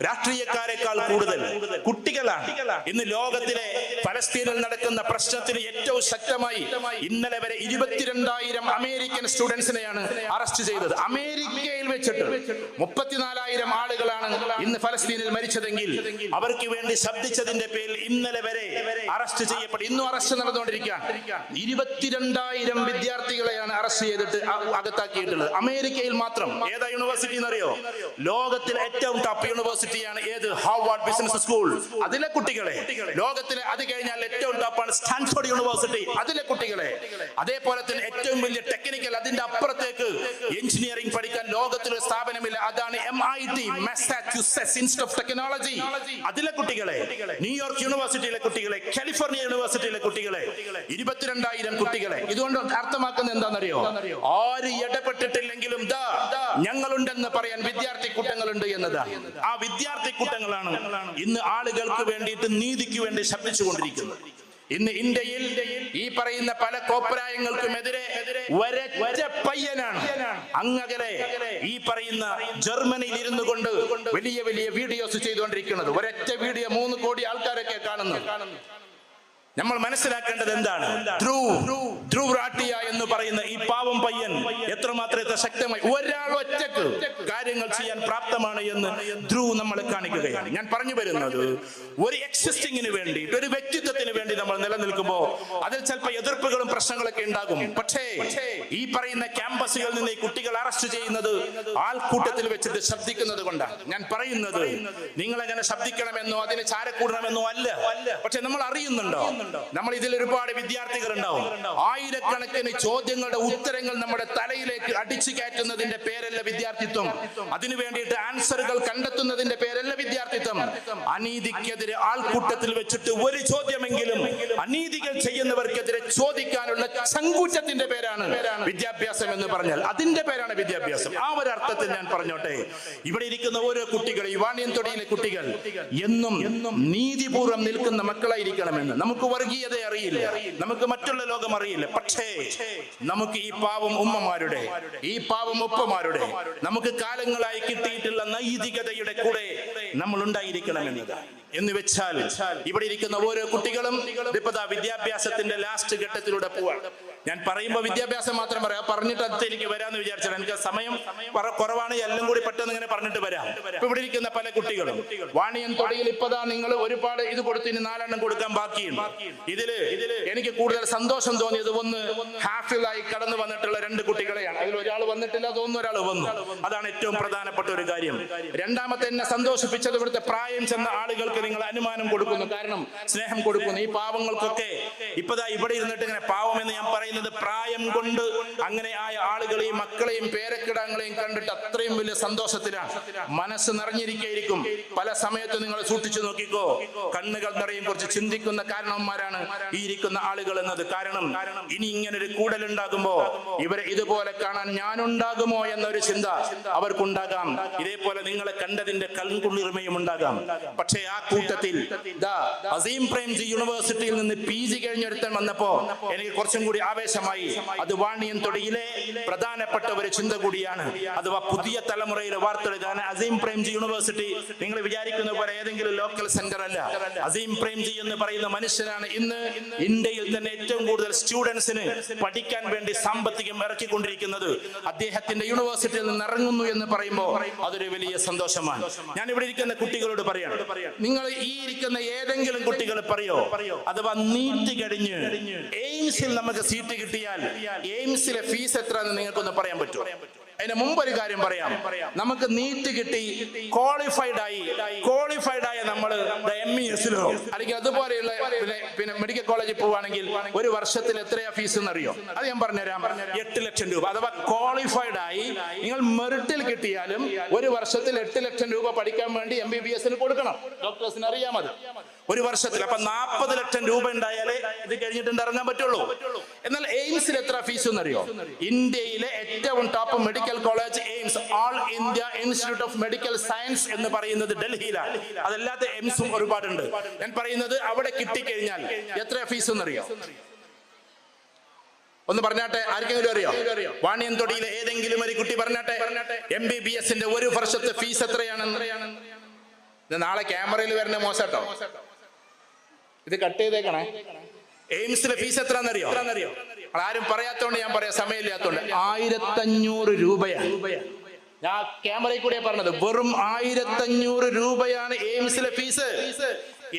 രാഷ്ട്രീയക്കാരെക്കാൾ കൂടുതൽ കുട്ടികളാണ് ഇന്ന് ലോകത്തിലെ പലസ്തീനിൽ നടക്കുന്ന പ്രശ്നത്തിന് ഏറ്റവും ശക്തമായി. ഇന്നലെ വരെ 22,000 അമേരിക്കൻ സ്റ്റുഡൻസിനെയാണ് അറസ്റ്റ് ചെയ്തത്. അമേരിക്കയിൽ വെച്ചിട്ട് 34,000 ആളുകളാണ് ഇന്ന് ഫലസ്തീനിൽ മരിച്ചതെങ്കിൽ അവർക്ക് വേണ്ടി ശബ്ദിച്ചതിന്റെ പേരിൽ ഇന്നലെ വരെ അറസ്റ്റ് ചെയ്യപ്പെട്ടു. ഇന്നും അറസ്റ്റ് നടന്നുകൊണ്ടിരിക്കുകയാണ്. 22,000 വിദ്യാർത്ഥികളെയാണ് അറസ്റ്റ് ചെയ്തിട്ട് അകത്താക്കിയിട്ടുള്ളത് അമേരിക്കയിൽ മാത്രം. ഏതാ യൂണിവേഴ്സിറ്റി എന്നറിയോ? ലോകത്തിലെ ഏറ്റവും ടോപ്പ് യൂണിവേഴ്സിറ്റി ാണ് ഏത്? Harvard business school. അതിലെ കുട്ടികളെ. ലോകത്തിലെ അത് കഴിഞ്ഞാൽ ഏറ്റവും ടോപ്പാണ് സ്റ്റാൻഫോർഡ് യൂണിവേഴ്സിറ്റി. അതിലെ കുട്ടികളെ. അതേപോലെ തന്നെ ഏറ്റവും വലിയ ടെക്നിക്കൽ, അതിന്റെ അപ്പുറത്തേക്ക് എഞ്ചിനീയറിംഗ് പഠിക്കാൻ ലോകത്തിലെ സ്ഥാപനമില്ല. അതാണ് MIT, Massachusetts institute of technology. അതിലെ കുട്ടികളെ. ന്യൂയോർക്ക് യൂണിവേഴ്സിറ്റിയിലെ കുട്ടികളെ, കാലിഫോർണിയ യൂണിവേഴ്സിറ്റിയിലെ കുട്ടികളെ. 22,000 കുട്ടികളെ. ഇതുകൊണ്ട് അർത്ഥമാക്കുന്നത് എന്താണെന്നറിയോ? ആര് ഇടപെട്ടിട്ടില്ലെങ്കിലും ഞങ്ങളുണ്ടെന്ന് പറയാൻ വിദ്യാർത്ഥി കൂട്ടങ്ങളുണ്ട് എന്നതാണ്. ആ വിദ്യാർത്ഥി കൂട്ടങ്ങളാണ് ഇന്ന് ആളുകൾക്ക് വേണ്ടിയിട്ട്, നീതിക്ക് വേണ്ടി ശബ്ദിച്ചുകൊണ്ടിരിക്കുന്നത്. ഇന്ന് ഇന്ത്യയിൽ ഈ പറയുന്ന പല കോപ്രായങ്ങൾക്കുമെതിരെ ഒരൊറ്റ പയ്യനാണ് അങ്ങകലെ ഈ പറയുന്ന ജർമ്മനിയിൽ ഇരുന്നു കൊണ്ട് വലിയ വലിയ വീഡിയോസ് ചെയ്തുകൊണ്ടിരിക്കുന്നത്. ഒരൊറ്റ വീഡിയോ 3 കോടി ആൾക്കാരൊക്കെ കാണുന്നു. നമ്മൾ മനസ്സിലാക്കേണ്ടത് എന്താണ്? ധ്രുവ് റാട്ടിയ എന്ന് പറയുന്ന ഈ പാവം പയ്യൻ എത്രമാത്രം ശക്തമായി ഒരാൾ ഒറ്റക്ക് കാര്യങ്ങൾ ചെയ്യാൻ പ്രാപ്തമാണ് എന്ന് ധ്രുവ് നമ്മളെ കാണിക്കുകയാണ്. ഞാൻ പറഞ്ഞു വരുന്നത്, ഒരു എക്സിസ്റ്റിങ്ങിന് വേണ്ടി, ഒരു വ്യക്തിത്വത്തിന് വേണ്ടി നമ്മൾ നിലനിൽക്കുമ്പോൾ അതിൽ ചിലപ്പോൾ എതിർപ്പുകളും പ്രശ്നങ്ങളൊക്കെ ഉണ്ടാകും. പക്ഷേ ഈ പറയുന്ന ക്യാമ്പസുകളിൽ നിന്ന് ഈ കുട്ടികൾ അറസ്റ്റ് ചെയ്യുന്നത് ആൾക്കൂട്ടത്തിൽ വെച്ചിട്ട് ശബ്ദിക്കുന്നത് കൊണ്ടാണ്. ഞാൻ പറയുന്നത് നിങ്ങൾ എങ്ങനെ ശബ്ദിക്കണമെന്നോ അതിന് ചാരക്കൂടണമെന്നോ അല്ല. പക്ഷെ നമ്മൾ അറിയുന്നുണ്ടോ, നമ്മൾ ഇതിൽ ഒരുപാട് വിദ്യാർത്ഥികൾ ഉണ്ടാവും. ആയിരക്കണക്കിന് ചോദ്യങ്ങളുടെ ഉത്തരങ്ങൾ നമ്മുടെ തലയിലേക്ക് അടിച്ചു കയറ്റുന്നതിന്റെ പേരല്ല വിദ്യാർത്ഥിത്വം. അതിനു വേണ്ടിയിട്ട് ആൻസറുകൾ കണ്ടെത്തുന്നതിന്റെ പേരല്ല വിദ്യാർത്ഥിത്വം. അനീതിക്കെതിരെ ആൾക്കൂട്ടത്തിൽ വെച്ചിട്ട് ഒരു ചോദ്യമെങ്കിലും അനീതികൾ ചെയ്യുന്നവർക്കെതിരെ ചോദിക്കാനുള്ള ജീവിക്കാനുള്ള ചങ്കൂറ്റത്തിന്റെ പേരാണ് വിദ്യാഭ്യാസം എന്ന് പറഞ്ഞാൽ. അതിന്റെ പേരാണ് വിദ്യാഭ്യാസം. ആ ഒരു അർത്ഥത്തിൽ ഞാൻ പറഞ്ഞോട്ടെ, ഇവിടെ ഇരിക്കുന്ന ഓരോ കുട്ടികൾ, ഈ വാണിയംതൊടിയിലെ കുട്ടികൾ എന്നും നീതിപൂർവ്വം നിൽക്കുന്ന മക്കളായിരിക്കണമെന്ന്. നമുക്ക് വർഗീയത അറിയില്ല, നമുക്ക് മറ്റുള്ള ലോകം അറിയില്ല, പക്ഷേ നമുക്ക് ഈ പാവം ഉമ്മമാരുടെ, ഈ പാവം ഉപ്പമാരുടെ, നമുക്ക് കാലങ്ങളായി കിട്ടിയിട്ടുള്ള നൈതികതയുടെ കൂടെ നമ്മൾ ഉണ്ടായിരിക്കണമെന്നത്. എന്ന് വെച്ചാൽ ഇവിടെ ഇരിക്കുന്ന ഓരോ കുട്ടികളും വിദ്യാഭ്യാസത്തിന്റെ ലാസ്റ്റ് ഘട്ടത്തിലൂടെ പോവാണ്. ഞാൻ പറയുമ്പോൾ വിദ്യാഭ്യാസം മാത്രം പറയാം, പറഞ്ഞിട്ട് അടുത്തേക്ക് വരാമെന്ന് വിചാരിച്ചാൽ എനിക്ക് സമയം കുറവാണ്, എല്ലാം കൂടി പെട്ടെന്ന് ഇങ്ങനെ പറഞ്ഞിട്ട് വരാം. ഇപ്പൊ ഇവിടെ ഇരിക്കുന്ന പല കുട്ടികളും വാണിയംതൊടിയിൽ ഇപ്പതാ നിങ്ങൾ ഒരുപാട് ഇത് കൊടുത്ത് ഇനി 4 എണ്ണം കൊടുക്കാൻ ബാക്കിയുണ്ട്. ഇതില് എനിക്ക് കൂടുതൽ സന്തോഷം തോന്നിയത് ഒന്ന് ഹാഫിളായി കടന്നു വന്നിട്ടുള്ള 2 കുട്ടികളെയാണ്. അതിൽ ഒരാൾ വന്നിട്ടില്ല, തോന്നുന്നു ഒരാൾ വന്നു. അതാണ് ഏറ്റവും പ്രധാനപ്പെട്ട ഒരു കാര്യം. രണ്ടാമത്തെ എന്നെ സന്തോഷിപ്പിച്ചത് ഇവിടുത്തെ പ്രായം ചെന്ന ആളുകൾക്ക് നിങ്ങൾ അനുമാനം കൊടുക്കുന്നു, കാരണം സ്നേഹം കൊടുക്കുന്നു. ഈ പാവങ്ങൾക്കൊക്കെ ഇപ്പതാ ഇവിടെ ഇരുന്നിട്ട് ഇങ്ങനെ പാവം എന്ന് ഞാൻ പറയുന്നത് പ്രായം കൊണ്ട് അങ്ങനെ ആയ ആളുകളെയും മക്കളെയും പേരക്കിടാങ്ങളെയും കണ്ടിട്ട് അത്രയും വലിയ സന്തോഷത്തിലാണ്, മനസ്സ് നിറഞ്ഞിരിക്കും. പല സമയത്ത് നിങ്ങൾ സൂക്ഷിച്ചു നോക്കിക്കോ, കണ്ണുകൾ നിറയും. കുറച്ച് ചിന്തിക്കുന്ന കാരണവന്മാരാണ് ഈ ഇരിക്കുന്ന ആളുകൾ എന്നത്. കാരണം ഇനി ഇങ്ങനൊരു കൂടലുണ്ടാകുമ്പോ ഇവരെ ഇതുപോലെ കാണാൻ ഞാനുണ്ടാകുമോ എന്നൊരു ചിന്ത അവർക്കുണ്ടാകാം. ഇതേപോലെ നിങ്ങളെ കണ്ടതിന്റെ കൺകുളിർമയും ഉണ്ടാകാം. പക്ഷേ ആ കൂട്ടത്തിൽ അസീം പ്രേംജി യൂണിവേഴ്സിറ്റിയിൽ നിന്ന് PG കഴിഞ്ഞൊരുത്തൻ വന്നപ്പോ എനിക്ക് കുറച്ചും കൂടി ആവേശമായി. അത് വാണിയംതൊടിയിലെ പ്രധാനപ്പെട്ട ഒരു ചിന്ത കൂടിയാണ്. അഥവാ പുതിയ തലമുറയിലെ വാർത്തെടുക്കാൻ അസീം പ്രേംജി യൂണിവേഴ്സിറ്റി നിങ്ങൾ വിചാരിക്കുന്ന പോലെ ഏതെങ്കിലും ലോക്കൽ സെന്റർ അല്ല. അസീം പ്രേംജി എന്ന് പറയുന്ന മനുഷ്യനാണ് ഇന്ന് ഇന്ത്യയിൽ തന്നെ ഏറ്റവും കൂടുതൽ സ്റ്റുഡൻസിന് പഠിക്കാൻ വേണ്ടി സാമ്പത്തികം ഇറക്കിക്കൊണ്ടിരിക്കുന്നത്. അദ്ദേഹത്തിന്റെ യൂണിവേഴ്സിറ്റിയിൽ നിന്ന് ഇറങ്ങുന്നു എന്ന് പറയുമ്പോൾ അതൊരു വലിയ സന്തോഷമാണ്. ഞാൻ ഇവിടെ ഇരിക്കുന്ന കുട്ടികളോട് പറയാണ്, നിങ്ങൾ ഈ ഇരിക്കുന്ന ഏതെങ്കിലും കുട്ടികൾ പറയോ, അഥവാ നീറ്റ് കഴിഞ്ഞ് എയിംസിൽ നമുക്ക് സീറ്റ് കിട്ടിയാൽ എയിംസിലെ ഫീസ് എത്ര എന്ന് നിങ്ങൾക്കൊന്ന് പറയാൻ പറ്റുമോ? അതിന് മുമ്പ് ഒരു കാര്യം പറയാം. നമുക്ക് നീറ്റ് കിട്ടി ക്വാളിഫൈഡ് ആയ നമ്മൾ MESലോ അല്ലെങ്കിൽ അതുപോലെയുള്ള പിന്നെ മെഡിക്കൽ കോളേജിൽ പോവുകയാണെങ്കിൽ ഒരു വർഷത്തിൽ എത്രയാ ഫീസ് എന്നറിയോ? അത് ഞാൻ പറഞ്ഞുതരാം. 8 ലക്ഷം രൂപ. അഥവാ ക്വാളിഫൈഡ് ആയി നിങ്ങൾ മെറിറ്റിൽ കിട്ടിയാലും ഒരു വർഷത്തിൽ 8 ലക്ഷം രൂപ പഠിക്കാൻ വേണ്ടി MBBSന് കൊടുക്കണം. ഡോക്ടേഴ്സിന് അറിയാം അത് ഒരു വർഷത്തിൽ. അപ്പൊ 40 ലക്ഷം രൂപ ഉണ്ടായാലേ ഇത് കഴിഞ്ഞിട്ട് ഇറങ്ങാൻ പറ്റുള്ളൂ. എന്നാൽ എയിംസിൽ എത്ര ഫീസ് എന്നറിയോ? ഇന്ത്യയിലെ ഏറ്റവും top medical college AIIMS, all India Institute of Medical Science എന്ന് പറയുന്നത് ഡൽഹിയിലാണ്. അതല്ലാത്ത എയിംസും ഒരുപാടുണ്ട്. ഞാൻ പറയുന്നത് അവിടെ കിട്ടിക്കഴിഞ്ഞാൽ എത്ര ഫീസ് എന്നറിയോ? ഒന്ന് പറഞ്ഞാട്ടെ, ആർക്കെങ്കിലും അറിയോ? വാണിയംതൊടിയിലെ ഏതെങ്കിലും ഒരു കുട്ടി പറഞ്ഞാട്ടെ. MBBSന്റെ ഒരു വർഷത്തെ ഫീസ് എത്രയാണെന്ന്? നാളെ ക്യാമറയിൽ വരുന്ന മോശട്ടോ, ഇത് കട്ട് ചെയ്തേക്കണേ. എയിംസിലെ ഫീസ് എത്രന്നറിയോ? ആരും പറയാത്തോണ്ട് ഞാൻ പറയാം, സമയമില്ലാത്തോണ്ട്. 1500 രൂപയാണ്. ഞാൻ ക്യാമറയിൽ കൂടെ പറഞ്ഞത്. വെറും 1500 രൂപയാണ് എയിംസിലെ ഫീസ്.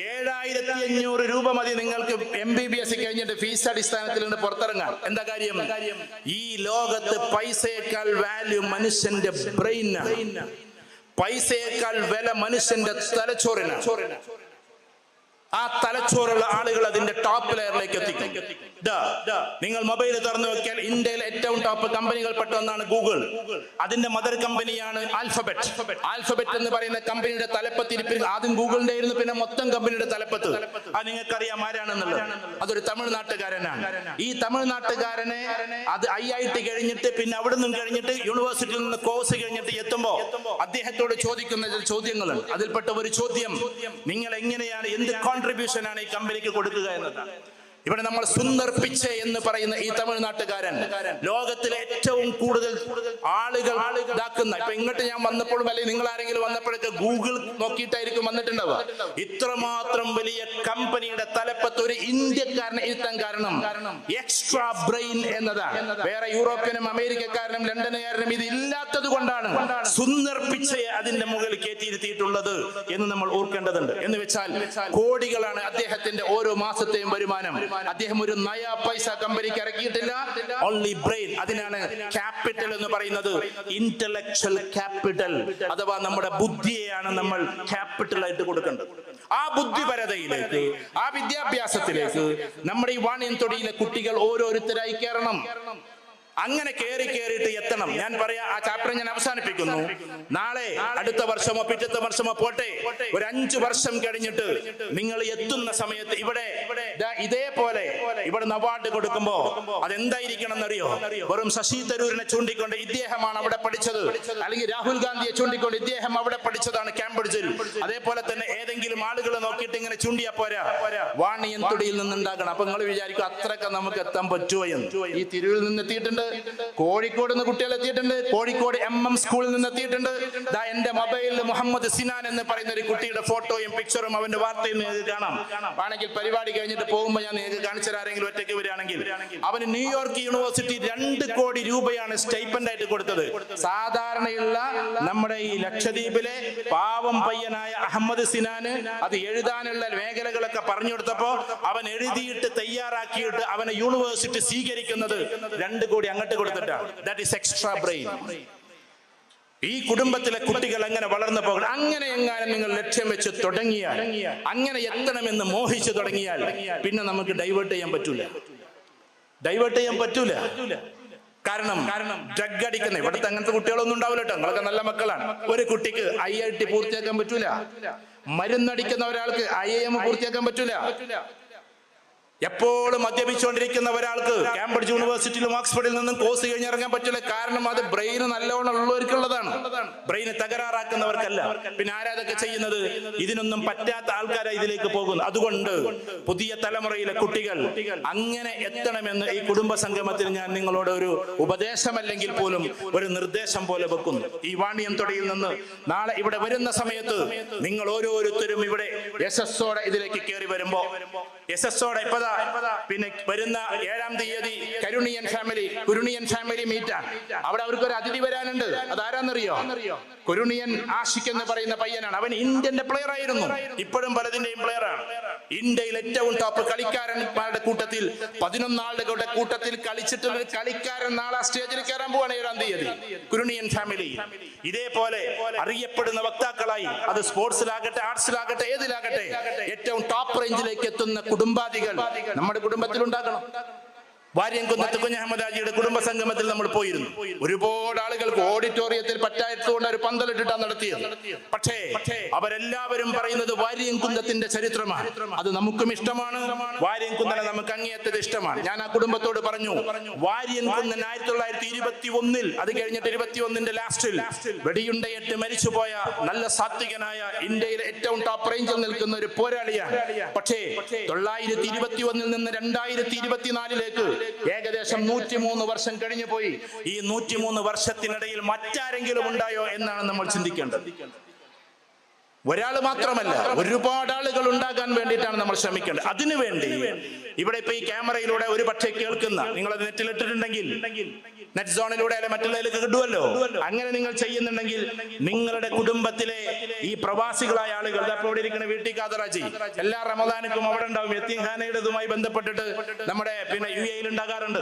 7500 രൂപ മതി നിങ്ങൾക്ക് MBBS കഴിഞ്ഞിട്ട് ഫീസ് അടിസ്ഥാനത്തിൽ നിന്ന് പുറത്തിറങ്ങാൻ. എന്താ കാര്യം? ഈ ലോകത്ത് പൈസയേക്കാൾ വാല്യൂ മനുഷ്യന്റെ ബ്രെയിനാണ്. പൈസയേക്കാൾ വില മനുഷ്യന്റെ തലച്ചോറിന്. ആ തലച്ചോറുള്ള ആളുകൾ അതിന്റെ ടോപ്പ് ലെയറിലേക്ക് എത്തിക്കും. നിങ്ങൾ മൊബൈൽ തുറന്നു നോക്കിയാൽ ഇന്ത്യയിൽ ഏറ്റവും ടോപ്പ് കമ്പനികൾ പെട്ട ഒന്നാണ് ഗൂഗിൾ. അതിന്റെ മദർ കമ്പനിയാണ് ആൽഫബറ്റ്. ആൽഫബറ്റ് എന്ന് പറയുന്ന കമ്പനിയുടെ തലപ്പത്തിരിപ്പിൽ ആദ്യം ഗൂഗിളിന്റെ ആയിരുന്നു, പിന്നെ മൊത്തം കമ്പനിയുടെ തലപ്പത്ത്. അത് നിങ്ങൾക്കറിയാം ആരാണെന്നുള്ളത്. അതൊരു തമിഴ്നാട്ടുകാരനാണ്. ഈ തമിഴ്നാട്ടുകാരനെ അത് IIT കഴിഞ്ഞിട്ട് പിന്നെ അവിടെ നിന്നും കഴിഞ്ഞിട്ട് യൂണിവേഴ്സിറ്റിയിൽ നിന്ന് കോഴ്സ് കഴിഞ്ഞിട്ട് എത്തുമ്പോ അദ്ദേഹത്തോട് ചോദിക്കുന്ന ചോദ്യങ്ങളുണ്ട്. അതിൽപ്പെട്ട ഒരു ചോദ്യം, നിങ്ങൾ എങ്ങനെയാണ്, എന്ത് കോൺട്രിബ്യൂഷൻ ആണ് ഈ കമ്പനിക്ക് കൊടുക്കുക എന്നതാണ്. ഇവിടെ നമ്മൾ സുന്ദർ പിച്ചെ എന്ന് പറയുന്ന ഈ തമിഴ്നാട്ടുകാരൻ ലോകത്തിലെ ഏറ്റവും കൂടുതൽ ആളുകൾ ഇതാക്കുന്ന, ഇപ്പൊ ഇങ്ങോട്ട് ഞാൻ വന്നപ്പോഴും അല്ലെങ്കിൽ നിങ്ങൾ ആരെങ്കിലും വന്നപ്പോഴൊക്കെ ഗൂഗിൾ നോക്കിയിട്ടായിരിക്കും വന്നിട്ടുണ്ടാവുക. ഇത്രമാത്രം വലിയ കമ്പനിയുടെ തലപ്പത്ത് ഒരു ഇന്ത്യക്കാരനെ ഇരുത്താൻ കാരണം എക്സ്ട്രാ ബ്രെയിൻ എന്നതാണ്. വേറെ യൂറോപ്യനും അമേരിക്കക്കാരനും ലണ്ടനുകാരനും ഇത് ഇല്ലാത്തത് കൊണ്ടാണ് സുന്ദർ പിച്ചയെ അതിന്റെ മുകളിൽ കയറ്റിയിരുത്തിയിട്ടുള്ളത് എന്ന് നമ്മൾ ഓർക്കേണ്ടതുണ്ട്. എന്ന് വെച്ചാൽ കോടികളാണ് അദ്ദേഹത്തിന്റെ ഓരോ മാസത്തെയും വരുമാനം. അദ്ദേഹം ഒരു നയാ പൈസ കമ്പനിക്ക് ഇറക്കിയിട്ടില്ല. Only brain. അതിനാണ് ക്യാപിറ്റൽ എന്ന് പറയുന്നത്. ഇന്റലക്ച്വൽ ക്യാപിറ്റൽ അഥവാ നമ്മുടെ ബുദ്ധിയെയാണ് നമ്മൾ ക്യാപിറ്റൽ ആയിട്ട് കൊടുക്കേണ്ടത്. ആ ബുദ്ധിപരതയിലേക്ക്, ആ വിദ്യാഭ്യാസത്തിലേക്ക് നമ്മുടെ ഈ വാണിയംതൊടിയിലെ കുട്ടികൾ ഓരോരുത്തരായി കയറണം. അങ്ങനെ കേറിയിട്ട് എത്തണം. ഞാൻ പറയാ, ആ ചാപ്റ്റർ ഞാൻ അവസാനിപ്പിക്കുന്നു. നാളെ അടുത്ത വർഷമോ പിറ്റത്തെ വർഷമോ പോട്ടെ, ഒരു 5 വർഷം കഴിഞ്ഞിട്ട് നിങ്ങൾ എത്തുന്ന സമയത്ത് ഇവിടെ ഇതേപോലെ ഇവിടെ അവാർഡ് കൊടുക്കുമ്പോ അതെന്തായിരിക്കണം എന്നറിയോ? വെറും ശശി തരൂരിനെ ചൂണ്ടിക്കൊണ്ട് ഇദ്ദേഹമാണ് അവിടെ പഠിച്ചത്, അല്ലെങ്കിൽ രാഹുൽ ഗാന്ധിയെ ചൂണ്ടിക്കൊണ്ട് ഇദ്ദേഹം അവിടെ പഠിച്ചതാണ് കാംബ്രിഡ്ജിൽ. അതേപോലെ തന്നെ ഏതെങ്കിലും ആളുകൾ നോക്കിയിട്ട് ഇങ്ങനെ ചൂണ്ടിയാ പോരാ, വാണിയന്തുടിയിൽ നിന്നുണ്ടാകണം. അപ്പൊ നിങ്ങൾ വിചാരിക്കും അത്രയൊക്കെ നമുക്ക് എത്താൻ പറ്റുമോ എന്ന്. ഈ തിരുവിൽ നിന്ന് എത്തിയിട്ടുണ്ട്, കോഴിക്കോട് നിന്ന് കുട്ടികൾ എത്തിയിട്ടുണ്ട്, കോഴിക്കോട് MM സ്കൂളിൽ നിന്ന് എത്തിയിട്ടുണ്ട്. എന്റെ മൊബൈലിൽ മുഹമ്മദ് സിനാൻ എന്ന് പറയുന്ന ഒരു കുട്ടിയുടെ ഫോട്ടോയും പിക്ചറും അവന്റെ വാർത്തയും നിങ്ങൾക്ക് കാണാം. ആണെങ്കിൽ പരിപാടി കഴിഞ്ഞിട്ട് പോകുമ്പോൾ ഞാൻ നിങ്ങൾക്ക് കാണിച്ചു ആരെങ്കിലും ഒറ്റയ്ക്ക് വരികയാണെങ്കിൽ, അവന് ന്യൂയോർക്ക് യൂണിവേഴ്സിറ്റി 2 കോടി രൂപയാണ് സ്റ്റൈപ്പൻഡ് ആയിട്ട് കൊടുത്തത്. സാധാരണയുള്ള നമ്മുടെ ഈ ലക്ഷദ്വീപിലെ പാവം പയ്യനായ അഹമ്മദ് സിനാന് അത് എഴുതാനുള്ള മേഖലകളൊക്കെ പറഞ്ഞു കൊടുത്തപ്പോ അവൻ എഴുതിയിട്ട് തയ്യാറാക്കിയിട്ട് അവനെ യൂണിവേഴ്സിറ്റി സ്വീകരിക്കുന്നത് 2 കോടി അങ്ങോട്ട് കൊടുത്തിട്ടാണ്. That is extra brain. ഈ കുടുംബത്തിലെ കുട്ടികൾ അങ്ങനെ വളർന്നു പോകണം. അങ്ങനെ എങ്ങാനും നിങ്ങൾ ലക്ഷ്യം വെച്ച് തുടങ്ങിയാൽ, അങ്ങനെ എത്തണമെന്ന് മോഹിച്ചു തുടങ്ങിയാൽ പിന്നെ നമുക്ക് ഡൈവേർട്ട് ചെയ്യാൻ പറ്റൂല. കാരണം ഡ്രഗ് അടിക്കുന്ന ഇവിടുത്തെ അങ്ങനത്തെ കുട്ടികളൊന്നും ഉണ്ടാവില്ല കേട്ടോ, നിങ്ങളൊക്കെ നല്ല മക്കളാണ്. ഒരു കുട്ടിക്ക് IIT പൂർത്തിയാക്കാൻ പറ്റൂല, മരുന്നടിക്കുന്ന ഒരാൾക്ക് IIM പൂർത്തിയാക്കാൻ പറ്റൂല. എപ്പോഴും മദ്യപിച്ചുകൊണ്ടിരിക്കുന്ന ഒരാൾക്ക് കാംബ്രിഡ്ജ് യൂണിവേഴ്സിറ്റിയിലും ഓക്സ്ഫോർഡിൽ നിന്നും കോഴ്സ് കഴിഞ്ഞിറങ്ങാൻ പറ്റില്ല. കാരണം അത് ബ്രെയിന് നല്ലോണം ഉള്ളവർക്കുള്ളതാണ്, ബ്രെയിന് തകരാറാക്കുന്നവർക്കല്ല. പിന്നെ ആരാതൊക്കെ ചെയ്യുന്നത്? ഇതിനൊന്നും പറ്റാത്ത ആൾക്കാരെ ഇതിലേക്ക് പോകുന്നു. അതുകൊണ്ട് പുതിയ തലമുറയിലെ കുട്ടികൾ അങ്ങനെ എത്തണമെന്ന് ഈ കുടുംബ സംഗമത്തിൽ ഞാൻ നിങ്ങളോട് ഒരു ഉപദേശമല്ലെങ്കിൽ പോലും ഒരു നിർദ്ദേശം പോലെ വെക്കുന്നു. ഈ വാണിയംതൊടിയിൽ നിന്ന് നാളെ ഇവിടെ വരുന്ന സമയത്ത് നിങ്ങൾ ഓരോരുത്തരും ഇവിടെ യശസ്സോടെ ഇതിലേക്ക് കയറി വരുമ്പോ, യശസ്സോടെ പിന്നെ വരുന്ന 7-ാം തീയതി കുരുണിയൻ ഫാമിലി മീറ്റാണ്. അവിടെ അവർക്ക് ഒരു അതിഥി വരാനുണ്ട്. അതാരാന്നറിയോ? കുരുണിയൻ ആഷിഖ് എന്ന് പറയുന്ന പയ്യനാണ്. അവൻ ഇന്ത്യന്റെ പ്ലെയർ ആയിരുന്നു, ഇപ്പോഴും പലതിന്റെയും പ്ലെയർ ആണ്. ഇന്ത്യയിൽ ഏറ്റവും ടോപ്പ് കളിക്കാരന്മാരുടെ കൂട്ടത്തിൽ 11 ആളുകളുടെ കൂട്ടത്തിൽ കളിച്ചിട്ടുള്ള ഒരു കളിക്കാരൻ നാളെ സ്റ്റേജിൽ കയറാൻ പോവാണ് 7-ാം തീയതി. കുരുണിയൻ ഫാമിലി ഇതേപോലെ അറിയപ്പെടുന്ന വക്താക്കളായി, അത് സ്പോർട്സിലാകട്ടെ ആർട്സിലാകട്ടെ ഏതിലാകട്ടെ, ഏറ്റവും ടോപ്പ് റേഞ്ചിലേക്ക് എത്തുന്ന കുടുംബാദികൾ നമ്മുടെ കുടുംബത്തിൽ ഉണ്ടാകണം. വാര്യംകുന്നത്ത് കുഞ്ഞഹമ്മദ് ഹാജിയുടെ കുടുംബ സംഗമത്തിൽ നമ്മൾ പോയിരുന്നു. ഒരുപാട് ആളുകൾക്ക് ഓഡിറ്റോറിയത്തിൽ പറ്റായതുകൊണ്ട് ഒരു പന്തലിട്ടിട്ടാണ് നടത്തിയത്. പക്ഷേ അവരെല്ലാവരും പറയുന്നത് വാര്യംകുന്നത്തിന്റെ ചരിത്രമാണ്. അത് നമുക്കും ഇഷ്ടമാണ്, വാര്യംകുന്നനെ നമുക്ക് അങ്ങേയറ്റത് ഇഷ്ടമാണ്. ഞാൻ ആ കുടുംബത്തോട് പറഞ്ഞു, വാര്യംകുന്നൻ 1921 അത് കഴിഞ്ഞിട്ട് 21ന്റെ ലാസ്റ്റിൽ വെടിയുണ്ടയിട്ട് മരിച്ചുപോയ നല്ല സാത്വികനായ ഇന്ത്യയിലെ ഏറ്റവും ടോപ്പ് റേഞ്ചിൽ നിൽക്കുന്ന ഒരു പോരാളിയാണ്. പക്ഷേ 921 നിന്ന് 2024 ഏകദേശം 103 വർഷം കഴിഞ്ഞു പോയി. ഈ 103 വർഷത്തിനിടയിൽ മറ്റാരെങ്കിലും ഉണ്ടായോ എന്നാണ് നമ്മൾ ചിന്തിക്കേണ്ടത്. ഒരാൾ മാത്രമല്ല, ഒരുപാട് ആളുകൾ ഉണ്ടാകാൻ വേണ്ടിയിട്ടാണ് നമ്മൾ ശ്രമിക്കേണ്ടത്. അതിനുവേണ്ടി ഇവിടെ ഇപ്പൊ ഈ ക്യാമറയിലൂടെ ഒരു പക്ഷേ കേൾക്കുന്ന, നിങ്ങളത് നെറ്റിലിട്ടിട്ടുണ്ടെങ്കിൽ നെറ്റ് സോണിലൂടെ അല്ലെ മറ്റുള്ളതിലേക്ക് കിട്ടുമല്ലോ. അങ്ങനെ നിങ്ങൾ ചെയ്യുന്നുണ്ടെങ്കിൽ നിങ്ങളുടെ കുടുംബത്തിലെ ഈ പ്രവാസികളായ ആളുകൾ, ഇവിടെ ഇരിക്കുന്ന വീട്ടി കാതറാജി എല്ലാ റമദാനിക്കും അവിടെ ഉണ്ടാവും. യത്തീംഖാനയുടേതുമായി ബന്ധപ്പെട്ടിട്ട് നമ്മുടെ പിന്നെ UAE ഉണ്ടാകാറുണ്ട്.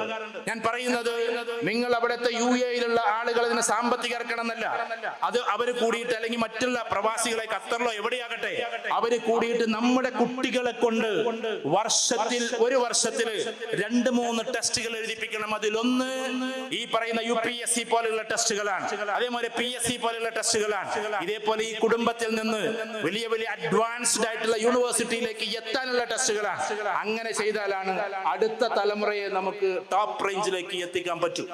ഞാൻ പറയുന്നത്, നിങ്ങൾ അവിടുത്തെ UAE ആളുകൾ ഇതിന് സാമ്പത്തിക ഇറക്കണം എന്നല്ല, അത് അവര് കൂടിയിട്ട് അല്ലെങ്കിൽ മറ്റുള്ള പ്രവാസികളെ ഖത്തറിലോ എവിടെയാകട്ടെ അവര് കൂടിയിട്ട് നമ്മുടെ കുട്ടികളെ കൊണ്ട് ഒരു വർഷത്തിൽ 2-3 ടെസ്റ്റുകൾ എഴുതിപ്പിക്കണം. അതിലൊന്ന് ഈ പറയുന്ന UPSC പോലെയുള്ള ടെസ്റ്റുകളാണ്, അതേപോലെ PSC പോലെയുള്ള ടെസ്റ്റുകളാണ്. ഇതേപോലെ ഈ കുടുംബത്തിൽ നിന്ന് വലിയ വലിയ അഡ്വാൻസ്ഡ് ആയിട്ടുള്ള യൂണിവേഴ്സിറ്റിയിലേക്ക് എത്താനുള്ള ടെസ്റ്റുകളാണ്. അങ്ങനെ ചെയ്താലാണ് അടുത്ത തലമുറയെ നമുക്ക് ടോപ്പ് റേഞ്ചിലേക്ക് എത്തിക്കാൻ പറ്റും.